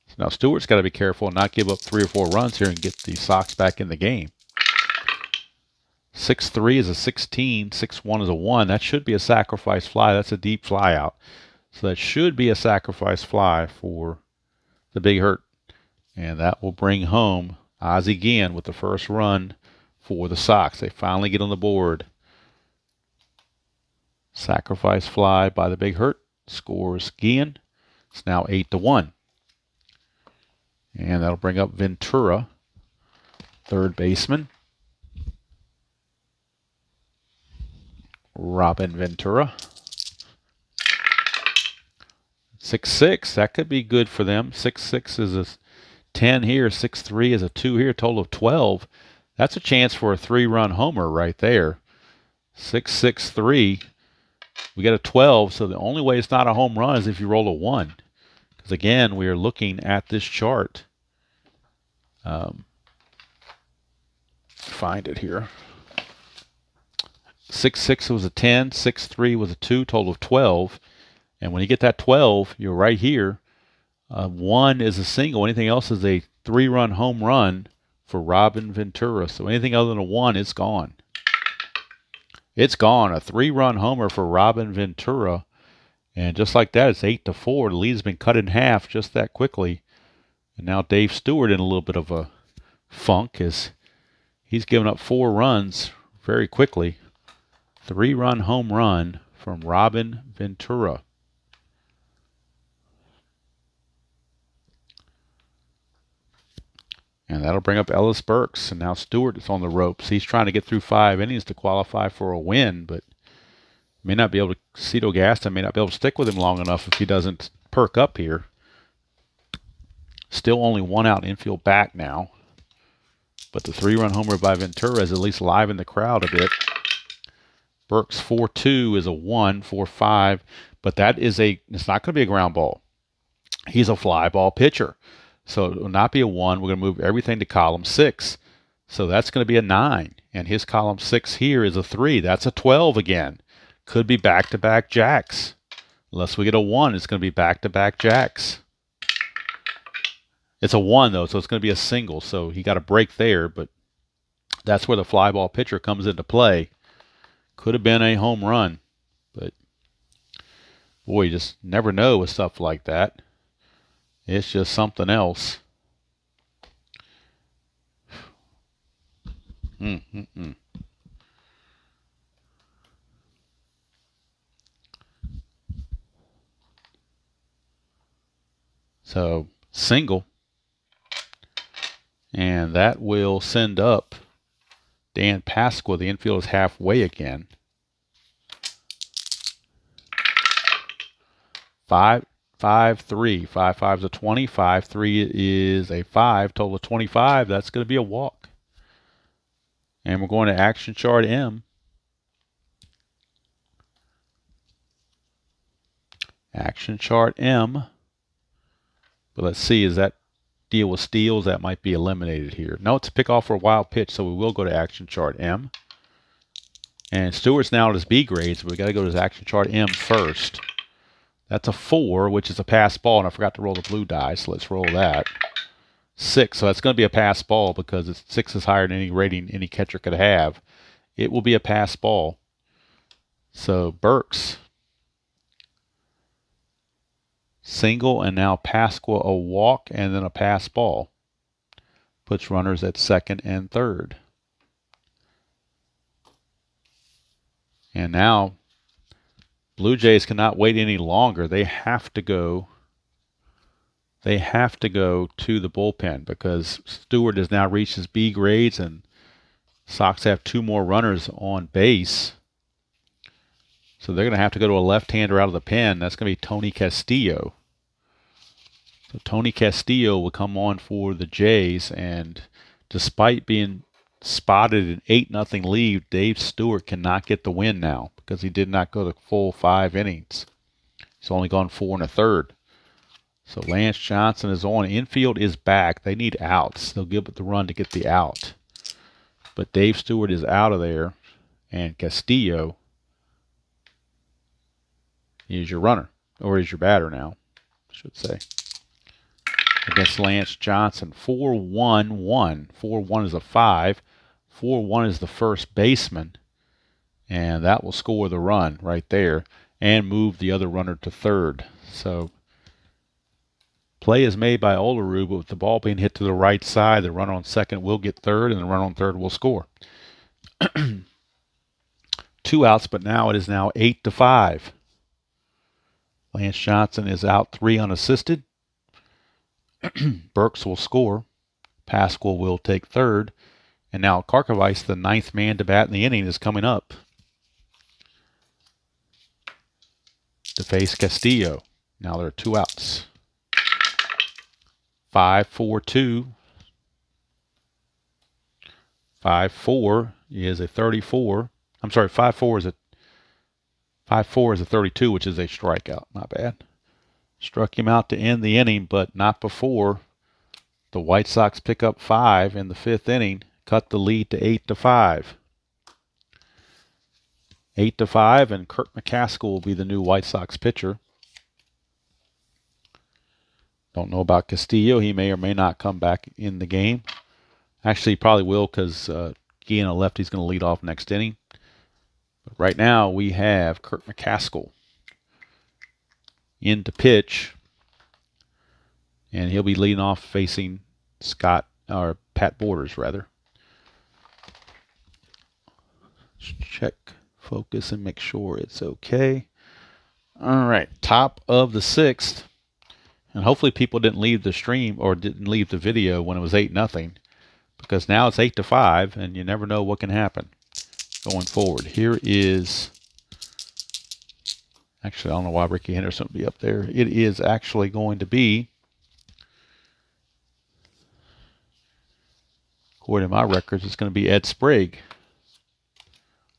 So now Stewart's got to be careful and not give up 3 or 4 runs here and get the Sox back in the game. 6-3 is a 16. 6-1 is a 1. That should be a sacrifice fly. That's a deep fly out. So that should be a sacrifice fly for the big hurt. And that will bring home Ozzie Guillen with the first run for the Sox. They finally get on the board. Sacrifice fly by the big hurt. Scores Guillen. It's now 8-1. And that'll bring up Ventura, third baseman. Robin Ventura. 6-6. That could be good for them. 6-6 is a 10 here. 6-3 is a 2 here. Total of 12. That's a chance for a 3-run homer right there. 6-6-3. We got a 12, so the only way it's not a home run is if you roll a 1. Because again, we are looking at this chart. Find it here. 6-6 was a 10. 6-3 was a 2. Total of 12. And when you get that 12, you're right here. 1 is a single. Anything else is a 3-run home run for Robin Ventura. So anything other than a 1, it's gone. It's gone. A 3-run homer for Robin Ventura. And just like that, it's 8-4. The lead's been cut in half just that quickly. And now Dave Stewart in a little bit of a funk as he's given up 4 runs very quickly. 3-run home run from Robin Ventura. And that'll bring up Ellis Burks. And now Stewart is on the ropes. He's trying to get through 5 innings to qualify for a win, but may not be able to. Cito Gaston may not be able to stick with him long enough if he doesn't perk up here. Still only 1 out infield back now. But the 3-run homer by Ventura is at least livened the crowd a bit. Burks 4-2 is a 1, 4-5. But that is it's not going to be a ground ball. He's a fly ball pitcher. So it will not be a 1. We're going to move everything to column 6. So that's going to be a 9. And his column 6 here is a 3. That's a 12 again. Could be back-to-back jacks. Unless we get a 1, it's going to be back-to-back jacks. It's a 1, though, so it's going to be a single. So he got a break there, but that's where the fly ball pitcher comes into play. Could have been a home run. But, boy, you just never know with stuff like that. It's just something else. So, single. And that will send up Dan Pasqua. The infield is halfway again. 5-3. 5-5 is a 20. 5-3 is a 5. Total of 25. That's going to be a walk. And we're going to action chart M. Action chart M. But let's see, is that deal with steals? That might be eliminated here. No, it's a pick off for a wild pitch, so we will go to action chart M. And Stewart's now at his B grades, but we got to go to his action chart M first. That's a 4, which is a pass ball, and I forgot to roll the blue die, so let's roll that. 6, so that's going to be a pass ball because 6 is higher than any rating any catcher could have. It will be a pass ball. So Burks, single, and now Pasqua a walk, and then a pass ball. Puts runners at second and third. And now Blue Jays cannot wait any longer. They have to go. They have to go to the bullpen because Stewart has now reached his B grades, and Sox have 2 more runners on base. So they're going to have to go to a left-hander out of the pen. That's going to be Tony Castillo. So Tony Castillo will come on for the Jays, and despite being spotted an 8-0 lead, Dave Stewart cannot get the win now because he did not go the full 5 innings. He's only gone 4 1/3. So Lance Johnson is on. Infield is back. They need outs. They'll give it the run to get the out. But Dave Stewart is out of there, and Castillo is your runner, or is your batter now, I should say. Against Lance Johnson. 4-1-1. 4-1 is a 5. 4-1 is the first baseman. And that will score the run right there and move the other runner to third. So play is made by Olerud, but with the ball being hit to the right side, the runner on second will get third, and the runner on third will score. 2 outs, but now it is now 8-5. Lance Johnson is out 3 unassisted. Burks will score. Pasqua will take third. And now Karkovice, the 9th man to bat in the inning, is coming up to face Castillo. Now there are 2 outs. 5-4-2. 5-4 is a 34. I'm sorry, 5-4 is a 5-4 is a 32, which is a strikeout. Not bad. Struck him out to end the inning, but not before the White Sox pick up 5 in the 5th inning, cut the lead to 8-5. 8-5, and Kirk McCaskill will be the new White Sox pitcher. Don't know about Castillo. He may or may not come back in the game. Actually, he probably will because Guillen, a lefty's going to lead off next inning. But right now, we have Kirk McCaskill in to pitch. And he'll be leading off facing Pat Borders, rather. Let's check focus and make sure it's okay. All right, top of the 6th. And hopefully people didn't leave the stream or didn't leave the video when it was 8-0. Because now it's 8-5, and you never know what can happen going forward. Here is... Actually, I don't know why Ricky Henderson would be up there. It is actually going to be... According to my records, it's going to be Ed Sprague.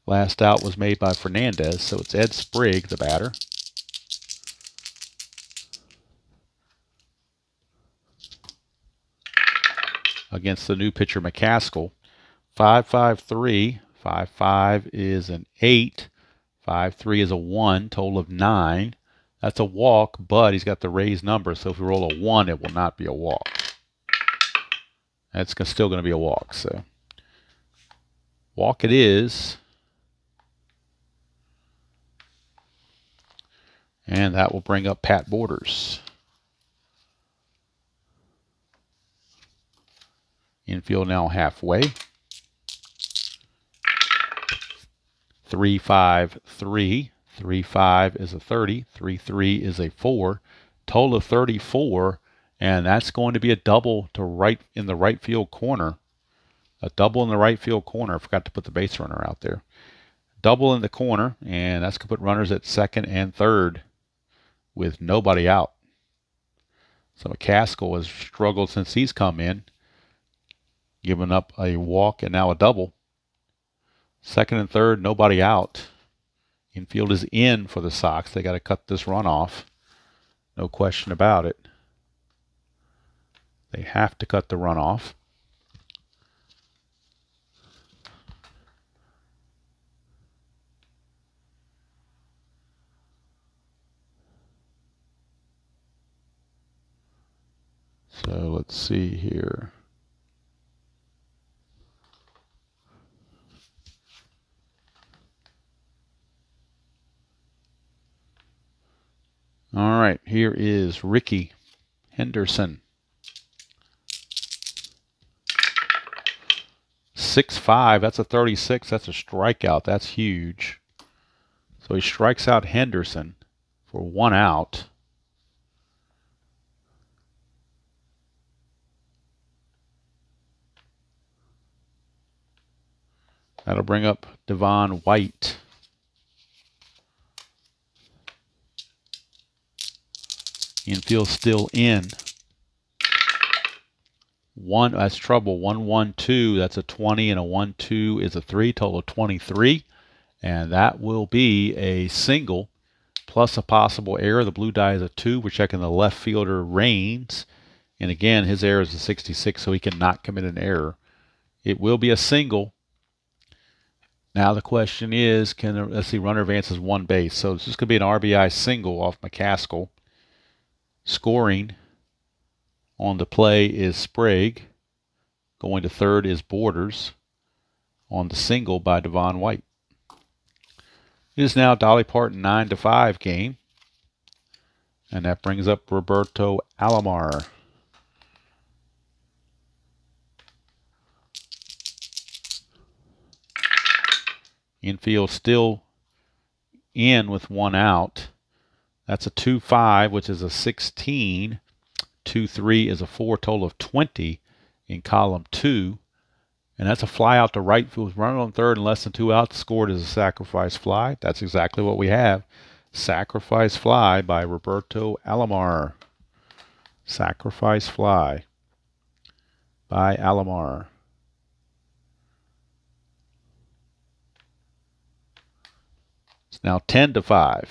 Last out was made by Fernandez, so it's Ed Sprague, the batter. Against the new pitcher, McCaskill. 5-5-3. 5-5 is an 8. 5-3 is a 1. Total of 9. That's a walk, but he's got the raised number, so if we roll a 1, it will not be a walk. That's still going to be a walk, so walk it is. And that will bring up Pat Borders. Infield now halfway. 3-5-3. 3-5 is a 30. 3-3 is a 4. Total of 34. And that's going to be a double to right in the right field corner. A double in the right field corner. I forgot to put the base runner out there. Double in the corner, and that's going to put runners at second and third with nobody out. So McCaskill has struggled since he's come in, giving up a walk and now a double. Second and third, nobody out. Infield is in for the Sox. They got to cut this run off. No question about it. They have to cut the run off. So let's see here. All right, here is Ricky Henderson. 6-5, that's a 36, that's a strikeout, that's huge. So he strikes out Henderson for 1 out. That'll bring up Devon White. Infield still in. That's trouble. 1-1-2. That's a 20, and a 1-2 is a 3. Total of 23. And that will be a single plus a possible error. The blue die is a 2. We're checking the left fielder Rains. And again, his error is a 66, so he cannot commit an error. It will be a single. Now the question is, let's see, runner advances 1 base. So this is going to be an RBI single off McCaskill. Scoring on the play is Sprague. Going to third is Borders on the single by Devon White. It is now Dolly Parton 9-5 game. And that brings up Roberto Alomar. Infield still in with 1 out. That's a 2-5, which is a 16. 2-3 is a 4, total of 20 in column 2. And that's a fly out to right field. Running on third and less than 2 outs, scored as a sacrifice fly. That's exactly what we have. Sacrifice fly by Roberto Alomar. Sacrifice fly by Alomar. It's now 10-5.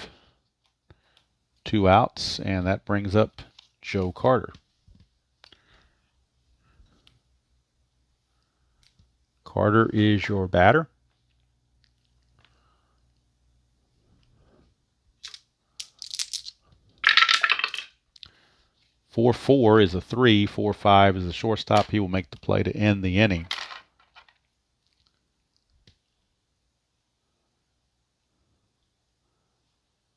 2 outs, and that brings up Joe Carter. Carter is your batter. 4-4 is a 3. 4-5 is a shortstop. He will make the play to end the inning.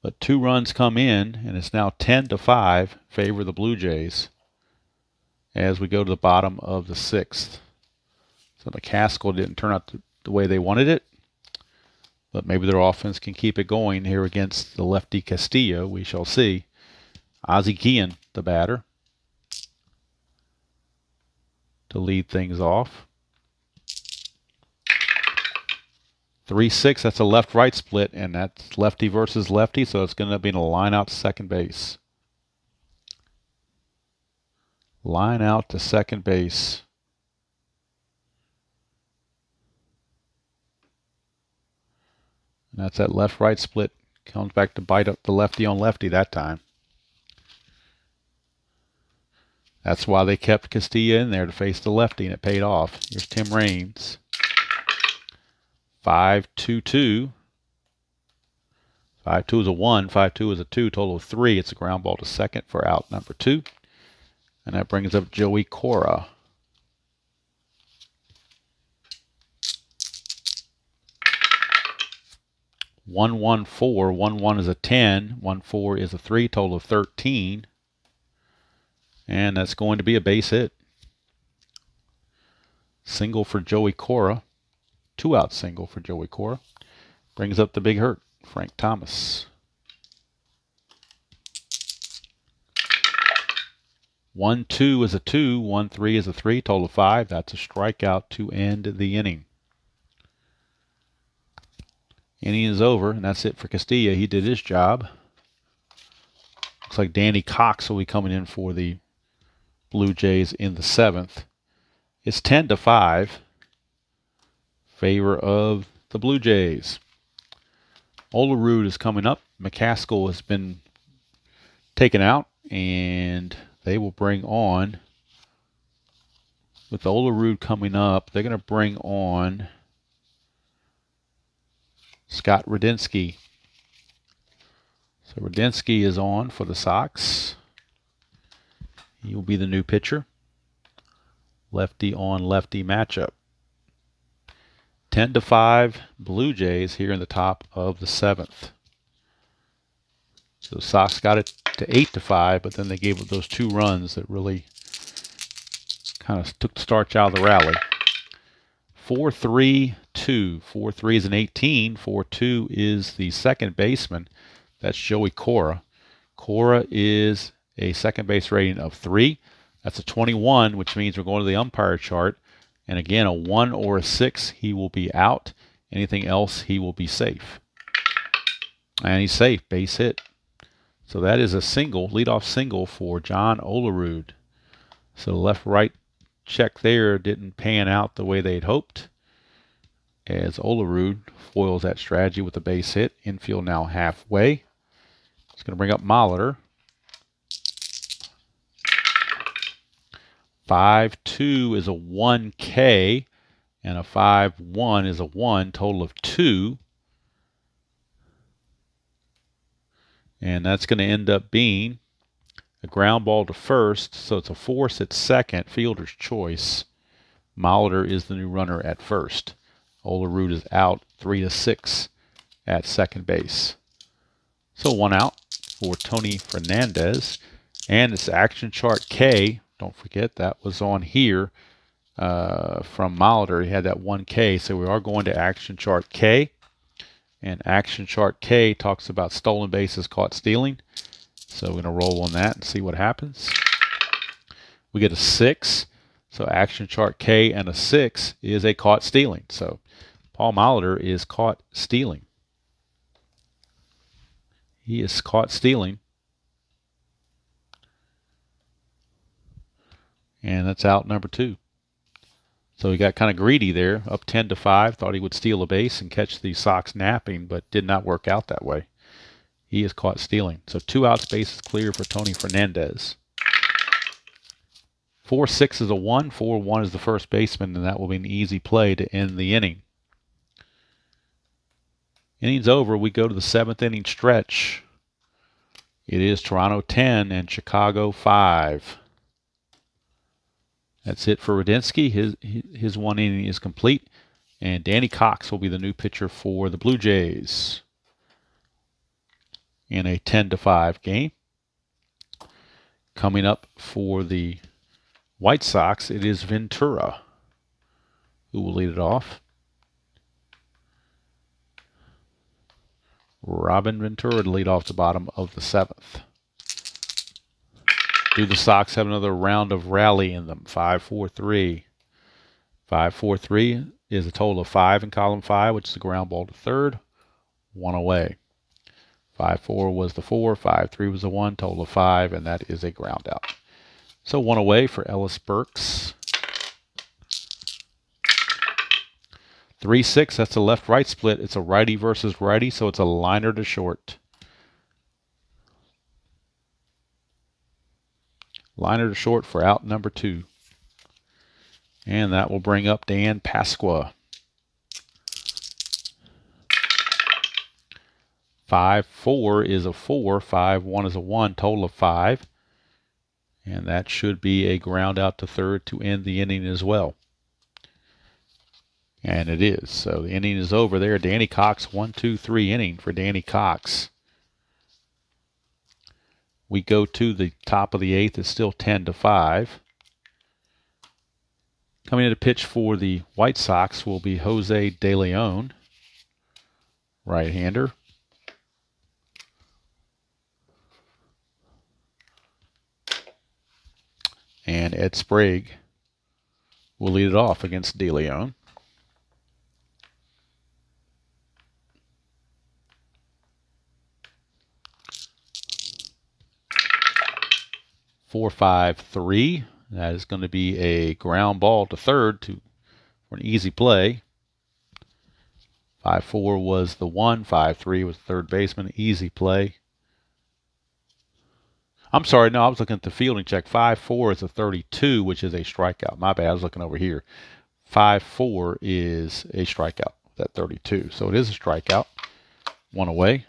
But 2 runs come in, and it's now 10-5, favor the Blue Jays as we go to the bottom of the 6th. So McCaskill didn't turn out the way they wanted it, but maybe their offense can keep it going here against the lefty Castillo. We shall see. Ozzie Guillen, the batter, to lead things off. 3-6, that's a left-right split, and that's lefty versus lefty, so it's going to be in a line out to second base. Line out to second base. And that's that left-right split. Comes back to bite up the lefty on lefty that time. That's why they kept Castillo in there to face the lefty, and it paid off. Here's Tim Raines. 5-2-2. 5-2 is a 1. 5-2 is a 2. Total of 3. It's a ground ball to second for out number 2. And that brings up Joey Cora. One 1-4. 1-1 is a 10. 1-4 is a 3. Total of 13. And that's going to be a base hit. Single for Joey Cora. 2-out single for Joey Cora. Brings up the big hurt, Frank Thomas. 1-2 is a 2. 1-3 is a 3. Total of 5. That's a strikeout to end the inning. Inning is over, and that's it for Castillo. He did his job. Looks like Danny Cox will be coming in for the Blue Jays in the 7th. It's 10-5. Favor of the Blue Jays. Olerud is coming up. McCaskill has been taken out, and they will bring on, with Olerud coming up, they're going to bring on Scott Radinsky. So Radinsky is on for the Sox. He will be the new pitcher. Lefty on lefty matchup. 10-5 Blue Jays here in the top of the 7th. So the Sox got it to 8-5, but then they gave up those 2 runs that really kind of took the starch out of the rally. 4-3-2. 4-3 is an 18. 4-2 is the second baseman. That's Joey Cora. Cora is a second base rating of 3. That's a 21, which means we're going to the umpire chart. And again, a 1 or a 6, he will be out. Anything else, he will be safe. And he's safe, base hit. So that is a single, leadoff single for John Olerud. So the left-right check there didn't pan out the way they'd hoped, as Olerud foils that strategy with a base hit. Infield now halfway. It's going to bring up Molitor. 5-2 is a 1K, and a 5-1 is a 1, total of 2. And that's going to end up being a ground ball to first, so it's a force at second, fielder's choice. Molitor is the new runner at first. Olerud is out 3-6 at second base. So 1 out for Tony Fernandez. And it's action chart K. Don't forget that was on here from Molitor. He had that 1K. So we are going to action chart K. And action chart K talks about stolen bases caught stealing. So we're going to roll on that and see what happens. We get a 6. So action chart K and a 6 is a caught stealing. So Paul Molitor is caught stealing. He is caught stealing. And that's out number 2. So he got kind of greedy there, up 10-5. Thought he would steal a base and catch the Sox napping, but did not work out that way. He is caught stealing. So 2 outs, bases clear for Tony Fernandez. 4-6 is a 1. 4-1 is the first baseman, and that will be an easy play to end the inning. Inning's over. We go to the 7th inning stretch. It is Toronto 10 and Chicago 5. That's it for Radinsky. His one inning is complete. And Danny Cox will be the new pitcher for the Blue Jays in a 10-5 game. Coming up for the White Sox, it is Ventura who will lead it off. Robin Ventura to lead off the bottom of the 7th. Do the Sox have another round of rally in them? 5-4-3. 5-4-3 is a total of 5 in column 5, which is a ground ball to third. 1 away. 5-4 was the 4, 5-3 was the 1, total of 5, and that is a ground out. So 1 away for Ellis Burks. 3-6, that's a left-right split. It's a righty versus righty, so it's a liner to short. Liner to short for out number 2. And that will bring up Dan Pasqua. 5-4 is a 4, 5-1 is a 1, total of 5. And that should be a ground out to third to end the inning as well. And it is. So the inning is over there. Danny Cox, 1-2-3 inning for Danny Cox. We go to the top of the 8th. It's still 10-5. Coming in to pitch for the White Sox will be Jose De Leon, right-hander. And Ed Sprague will lead it off against De Leon. 4-5-3. That is going to be a ground ball to third for an easy play. 5-4 was the 1. 5-3 was the third baseman. Easy play. I'm sorry, no, I was looking at the fielding check. 5-4 is a 32, which is a strikeout. My bad, I was looking over here. 5-4 is a strikeout, that 32. So it is a strikeout. 1 away.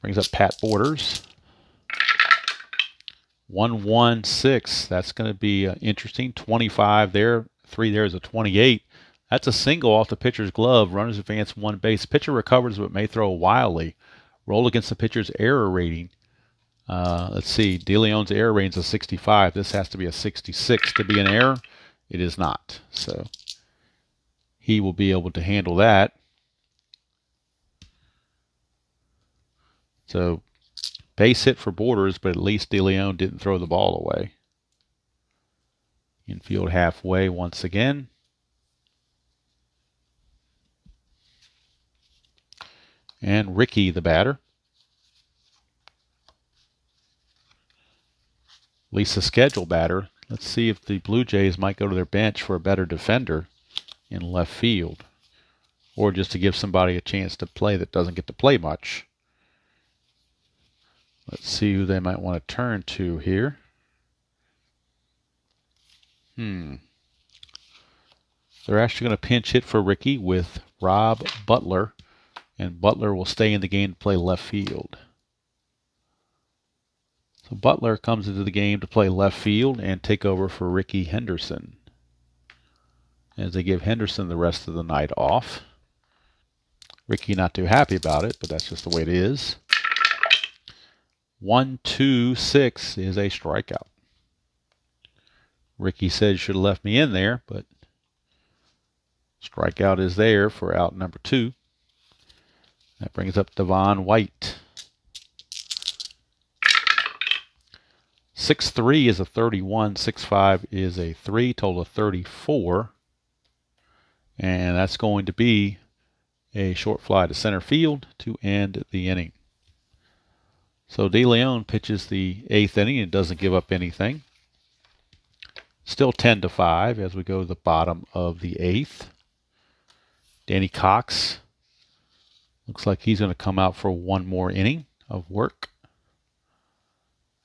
Brings up Pat Borders. 1-1-6. That's going to be interesting. 25 there. 3 there is a 28. That's a single off the pitcher's glove. Runners advance 1 base. Pitcher recovers but may throw wildly. Roll against the pitcher's error rating. Let's see. De Leon's error rating is a 65. This has to be a 66 to be an error. It is not. So he will be able to handle that. So base hit for Borders, but at least De Leon didn't throw the ball away. Infield halfway once again. And Ricky, the batter. At least a schedule batter. Let's see if the Blue Jays might go to their bench for a better defender in left field. Or just to give somebody a chance to play that doesn't get to play much. Let's see who they might want to turn to here. They're actually going to pinch hit for Ricky with Rob Butler. And Butler will stay in the game to play left field. So Butler comes into the game to play left field and take over for Ricky Henderson. As they give Henderson the rest of the night off. Ricky not too happy about it, but that's just the way it is. 1-2-6 is a strikeout. Ricky said should have left me in there, but strikeout is there for out number 2. That brings up Devon White. 6-3 is a 31. 6-5 is a 3. Total of 34. And that's going to be a short fly to center field to end the inning. So De Leon pitches the 8th inning and doesn't give up anything. Still 10-5 as we go to the bottom of the 8th. Danny Cox looks like he's going to come out for one more inning of work.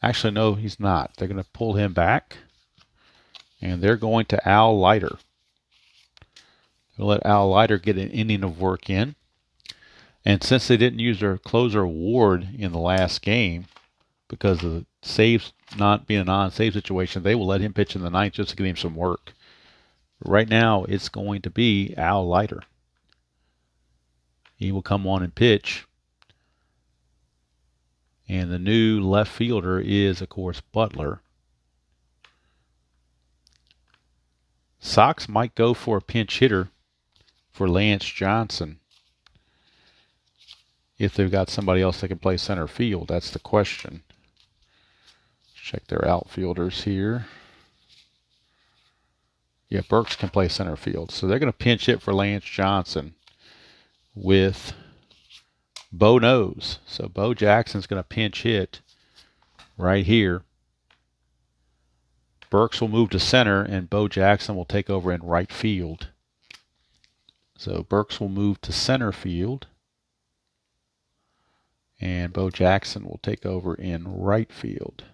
Actually, no, he's not. They're going to pull him back. And they're going to Al Leiter. They'll let Al Leiter get an inning of work in. And since they didn't use their closer award in the last game because of the saves not being a non-save situation, they will let him pitch in the ninth just to give him some work. Right now, it's going to be Al Leiter. He will come on and pitch. And the new left fielder is, of course, Butler. Sox might go for a pinch hitter for Lance Johnson. If they've got somebody else that can play center field, that's the question. Check their outfielders here. Yeah, Burks can play center field. So they're going to pinch hit for Lance Johnson with Bo Nose. So Bo Jackson's going to pinch hit right here. Burks will move to center, and Bo Jackson will take over in right field. So Burks will move to center field, and Bo Jackson will take over in right field.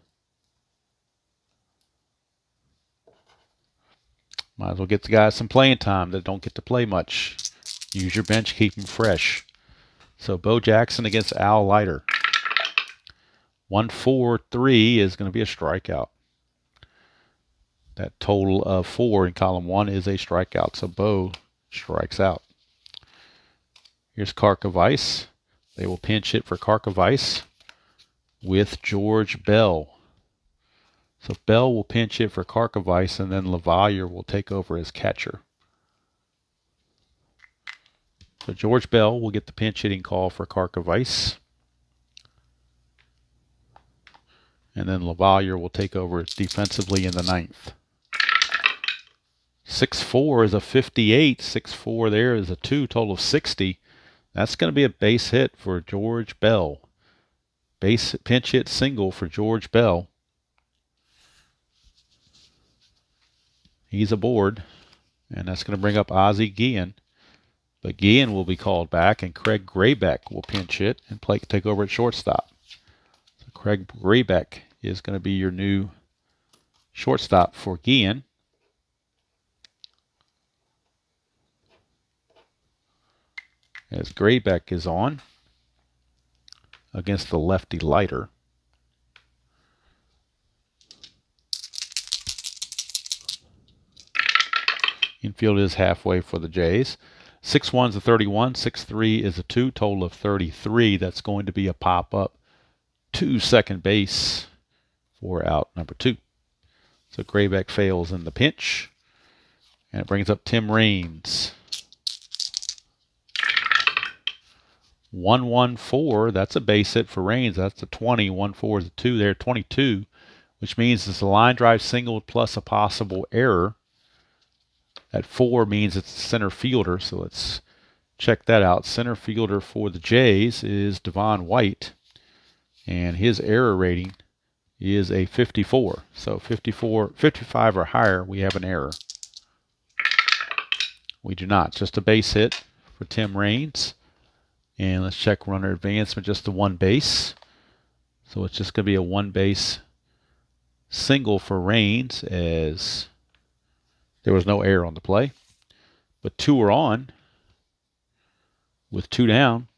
Might as well get the guys some playing time that don't get to play much. Use your bench, keep them fresh. So Bo Jackson against Al Leiter. 1-4-3 is going to be a strikeout. That total of 4 in column 1 is a strikeout. So Bo strikes out. Here's Karkovice. They will pinch hit for Karkovice with George Bell. So Bell will pinch hit for Karkovice, and then LaValliere will take over as catcher. So George Bell will get the pinch hitting call for Karkovice. And then LaValliere will take over defensively in the ninth. 6-4 is a 58. 6-4 there is a 2, total of 60. That's going to be a base hit for George Bell. Base pinch hit single for George Bell. He's aboard, and that's going to bring up Ozzie Guillen. But Guillen will be called back, and Craig Graybeck will pinch hit and take over at shortstop. So Craig Graybeck is going to be your new shortstop for Guillen. As Graybeck is on against the lefty Leiter. Infield is halfway for the Jays. 6-1 is a 31. 6-3 is a 2. Total of 33. That's going to be a pop-up to second base for out number 2. So Graybeck fails in the pinch. And it brings up Tim Raines. 1-1-4. That's a base hit for Raines. That's a 20. 1-4 is a 2 there. 22. Which means it's a line drive single plus a possible error. At 4 means it's a center fielder, so let's check that out. Center fielder for the Jays is Devon White, and his error rating is a 54. So 55 or higher, we have an error. We do not. Just a base hit for Tim Raines. And let's check runner advancement, just the one base. So it's just going to be a one base single for Raines, as there was no error on the play. But 2 are on with 2 down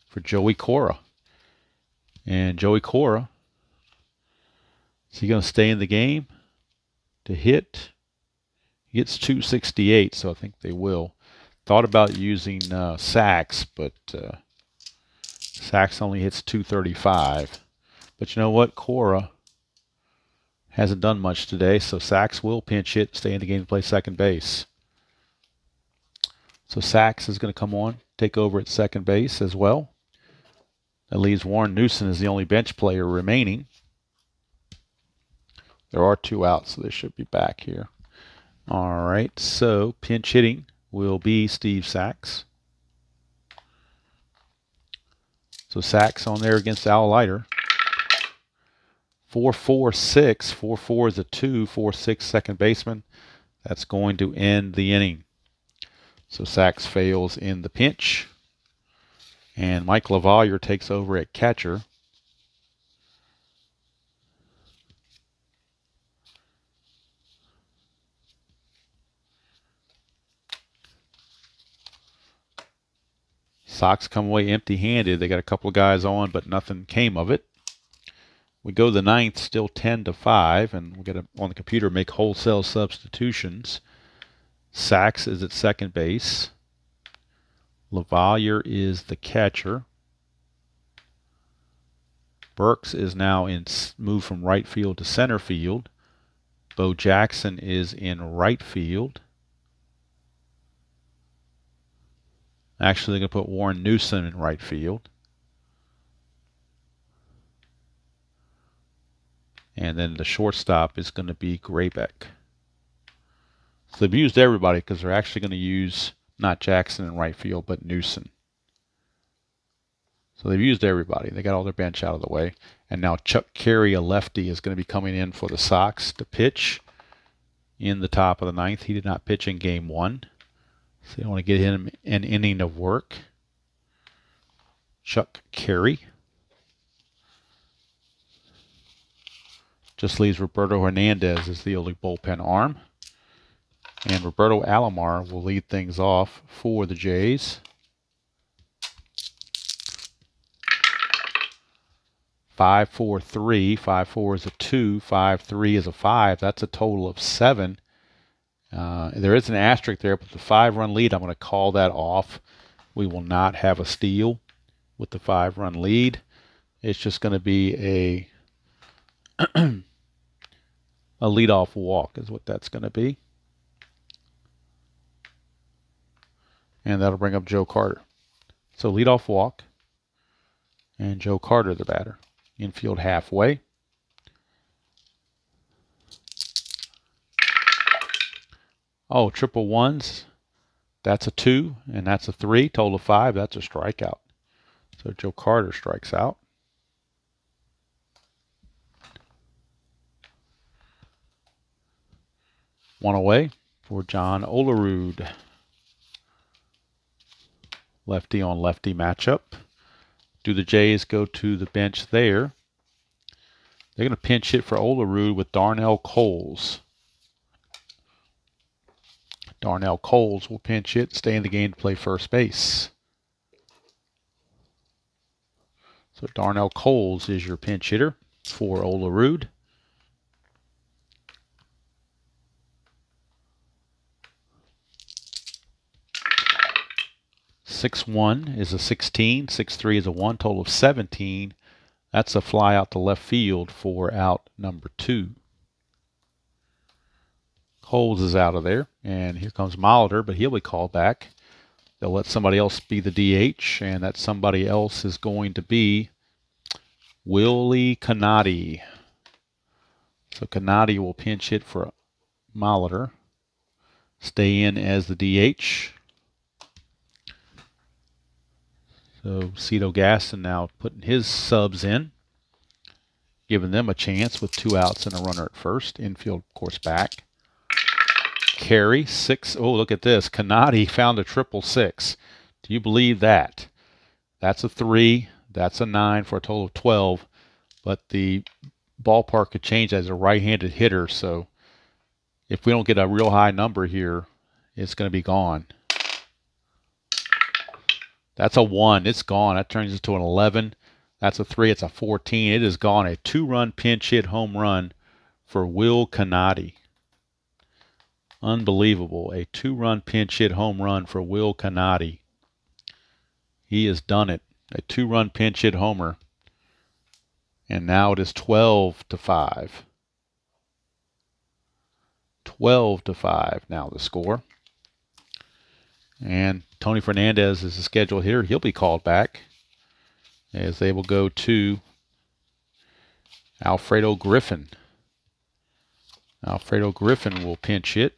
for Joey Cora. And Joey Cora, is he going to stay in the game to hit? He gets 268, so I think they will. Thought about using Sachs, but Sachs only hits 235. But you know what? Cora hasn't done much today, so Sachs will pinch hit, stay in the game, and play second base. So Sachs is going to come on, take over at second base as well. That leaves Warren Newson as the only bench player remaining. There are 2 outs, so they should be back here. All right, so pinch hitting will be Steve Sachs. So Sachs on there against Al Leiter. 4-4-6. 4-4 is a 2. 4-6 second baseman. That's going to end the inning. So Sachs fails in the pinch. And Mike LaValliere takes over at catcher. Sox come away empty-handed. They got a couple of guys on, but nothing came of it. We go to the ninth, still 10-5, and we got to, on the computer, make wholesale substitutions. Sachs is at second base. LaValliere is the catcher. Burks is now moved from right field to center field. Bo Jackson is in right field. Actually, they're going to put Warren Newsom in right field. And then the shortstop is going to be Graybeck. So they've used everybody because they're actually going to use not Jackson in right field, but Newsom. So they've used everybody. They got all their bench out of the way. And now Chuck Carey, a lefty, is going to be coming in for the Sox to pitch in the top of the ninth. He did not pitch in game one. So they want to get him an inning of work. Chuck Carey. Just leaves Roberto Hernandez as the only bullpen arm. And Roberto Alomar will lead things off for the Jays. 5-4-3. 5-4 is a 2. 5-3 is a 5. That's a total of 7. There is an asterisk there, but the 5-run lead, I'm going to call that off. We will not have a steal with the 5-run lead. It's just going to be a a leadoff walk is what that's going to be. And that'll bring up Joe Carter. So leadoff walk. And Joe Carter, the batter. Infield halfway. Oh, triple ones. That's a 2, and that's a 3. Total of 5. That's a strikeout. So Joe Carter strikes out. One away for John Olerud. Lefty on lefty matchup. Do the Jays go to the bench there? They're going to pinch hit for Olerud with Darnell Coles. Darnell Coles will pinch hit, stay in the game to play first base. So Darnell Coles is your pinch hitter for Olerud. (6-1) is a 16. 6-3 is a 1. Total of 17. That's a fly out to left field for out number 2. Coles is out of there, and here comes Molitor, but he'll be called back. They'll let somebody else be the DH, and that somebody else is going to be Willie Canati. So Canati will pinch hit for Molitor. Stay in as the DH. So Cito Gaston now putting his subs in, giving them a chance with 2 outs and a runner at first. Infield, of course, back. Carey, 6. Oh, look at this. Canati found a 666. Do you believe that? That's a 3. That's a 9 for a total of 12. But the ballpark could change as a right-handed hitter. So if we don't get a real high number here, it's going to be gone. That's a 1. It's gone. That turns into an 11. That's a 3. It's a 14. It is gone. A 2-run pinch hit home run for Will Canati. Unbelievable. A 2-run pinch hit home run for Will Canati. He has done it. A 2-run pinch hit homer. And now it is 12-5. 12-5 now the score. And Tony Fernandez is the scheduled hitter. He'll be called back as they will go to Alfredo Griffin. Alfredo Griffin will pinch hit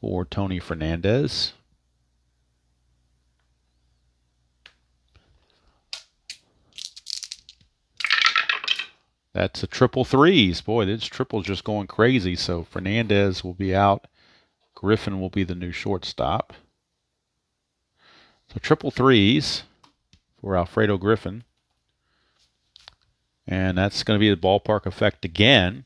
for Tony Fernandez. That's a triple threes. Boy, this triple's just going crazy. So Fernandez will be out. Griffin will be the new shortstop. So triple threes for Alfredo Griffin. And that's going to be the ballpark effect again.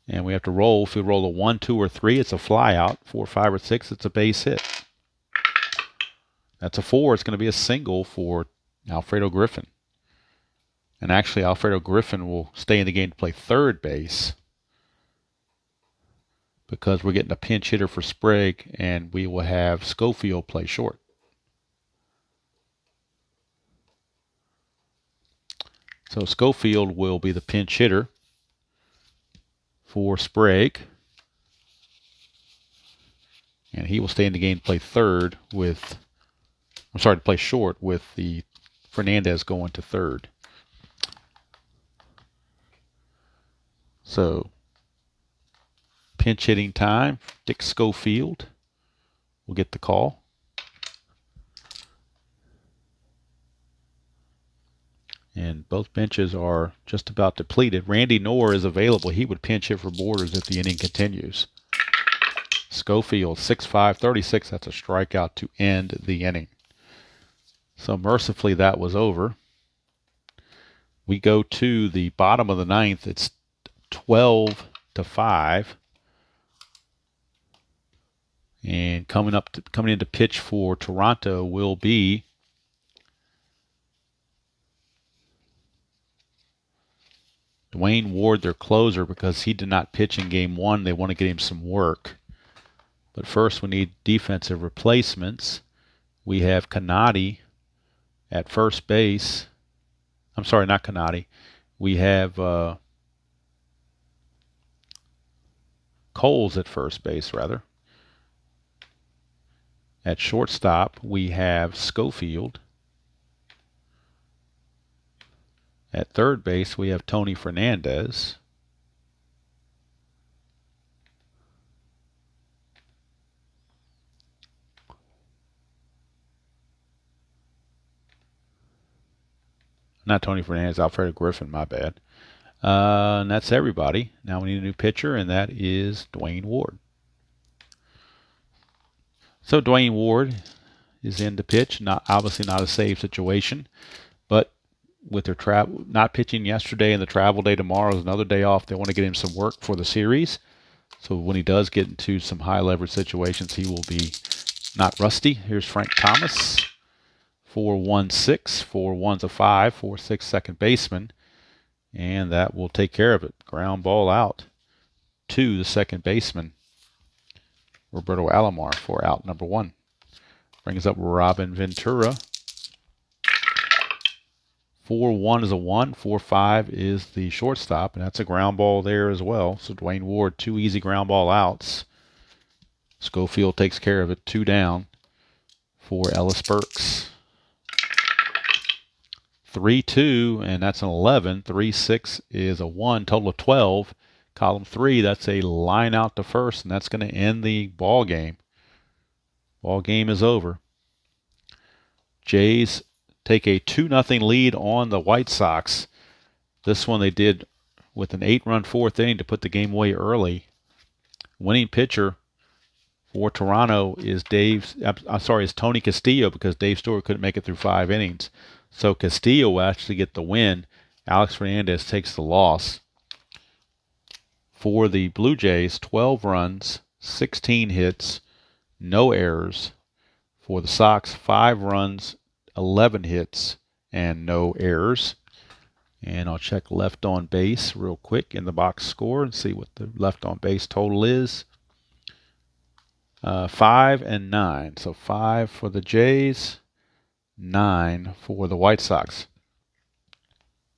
And we have to roll. If we roll a 1, 2, or 3, it's a fly out. 4, 5, or 6, it's a base hit. That's a 4. It's going to be a single for Alfredo Griffin. And actually, Alfredo Griffin will stay in the game to play third base because we're getting a pinch hitter for Sprague, and we will have Schofield play short. So Schofield will be the pinch hitter for Sprague. And he will stay in the game to play third with, I'm sorry, to play short with the Fernandez going to third. So pinch hitting time, Dick Schofield will get the call. And both benches are just about depleted. Randy Knorr is available. He would pinch hit for Borders if the inning continues. Schofield, 6'5", 36. That's a strikeout to end the inning. So mercifully, that was over. We go to the bottom of the ninth. It's 12-5. And coming in to pitch for Toronto will be Dwayne Ward, their closer, because he did not pitch in game 1. They want to get him some work. But first, we need defensive replacements. We have Canati at first base. I'm sorry, not Canati. We have Coles at first base, rather. At shortstop, we have Schofield. At third base, we have Tony Fernandez. Not Tony Fernandez, Alfredo Griffin, my bad. And that's everybody. Now we need a new pitcher, and that is Dwayne Ward. So Dwayne Ward is in to pitch. Obviously not a save situation, but with their not pitching yesterday and the travel day tomorrow is another day off. They want to get him some work for the series. So when he does get into some high leverage situations, he will be not rusty. Here's Frank Thomas. 4-1-6, 4-1's a 5, 4-6 second baseman, and that will take care of it. Ground ball out to the second baseman, Roberto Alomar, for out number 1. Brings up Robin Ventura. 4-1 is a 1, 4-5 is the shortstop, and that's a ground ball there as well. So Dwayne Ward, 2 easy ground ball outs. Schofield takes care of it, 2 down for Ellis Burks. 3-2, and that's an 11. 3-6 is a 1, total of 12. Column 3, that's a line out to first, and that's going to end the ball game. Ball game is over. Jays take a 2-0 lead on the White Sox. This one they did with an 8-run 4th inning to put the game away early. Winning pitcher for Toronto is is Tony Castillo, because Dave Stewart couldn't make it through 5 innings. So Castillo will actually get the win. Alex Fernandez takes the loss. For the Blue Jays, 12 runs, 16 hits, no errors. For the Sox, 5 runs, 11 hits, and no errors. And I'll check left on base real quick in the box score and see what the left on base total is. 5 and 9. So 5 for the Jays, 9 for the White Sox.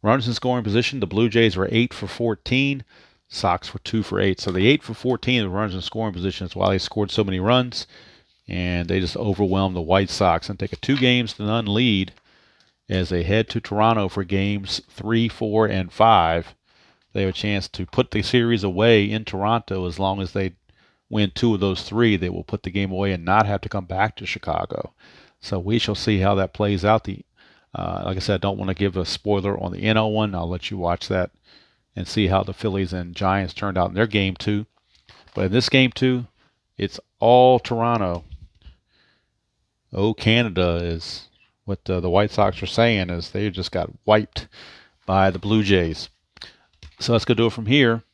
Runners in scoring position, the Blue Jays were 8 for 14. Sox were 2 for 8. So the 8 for 14 of the runners in scoring position is why they scored so many runs. And they just overwhelmed the White Sox and take a 2-0 lead as they head to Toronto for games 3, 4, and 5. They have a chance to put the series away in Toronto. As long as they win 2 of those 3, they will put the game away and not have to come back to Chicago. So we shall see how that plays out. Like I said, I don't want to give a spoiler on the NL one. I'll let you watch that and see how the Phillies and Giants turned out in their game 2. But in this game 2, it's all Toronto. Oh, Canada is what the White Sox are saying, is they just got wiped by the Blue Jays. So let's go do it from here.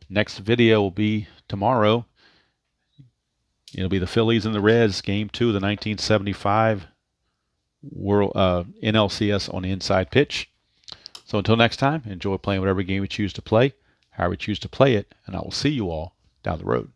Next video will be tomorrow. It'll be the Phillies and the Reds, game 2 of the 1975 World NLCS on the inside pitch. So until next time, enjoy playing whatever game you choose to play, however you choose to play it, and I will see you all down the road.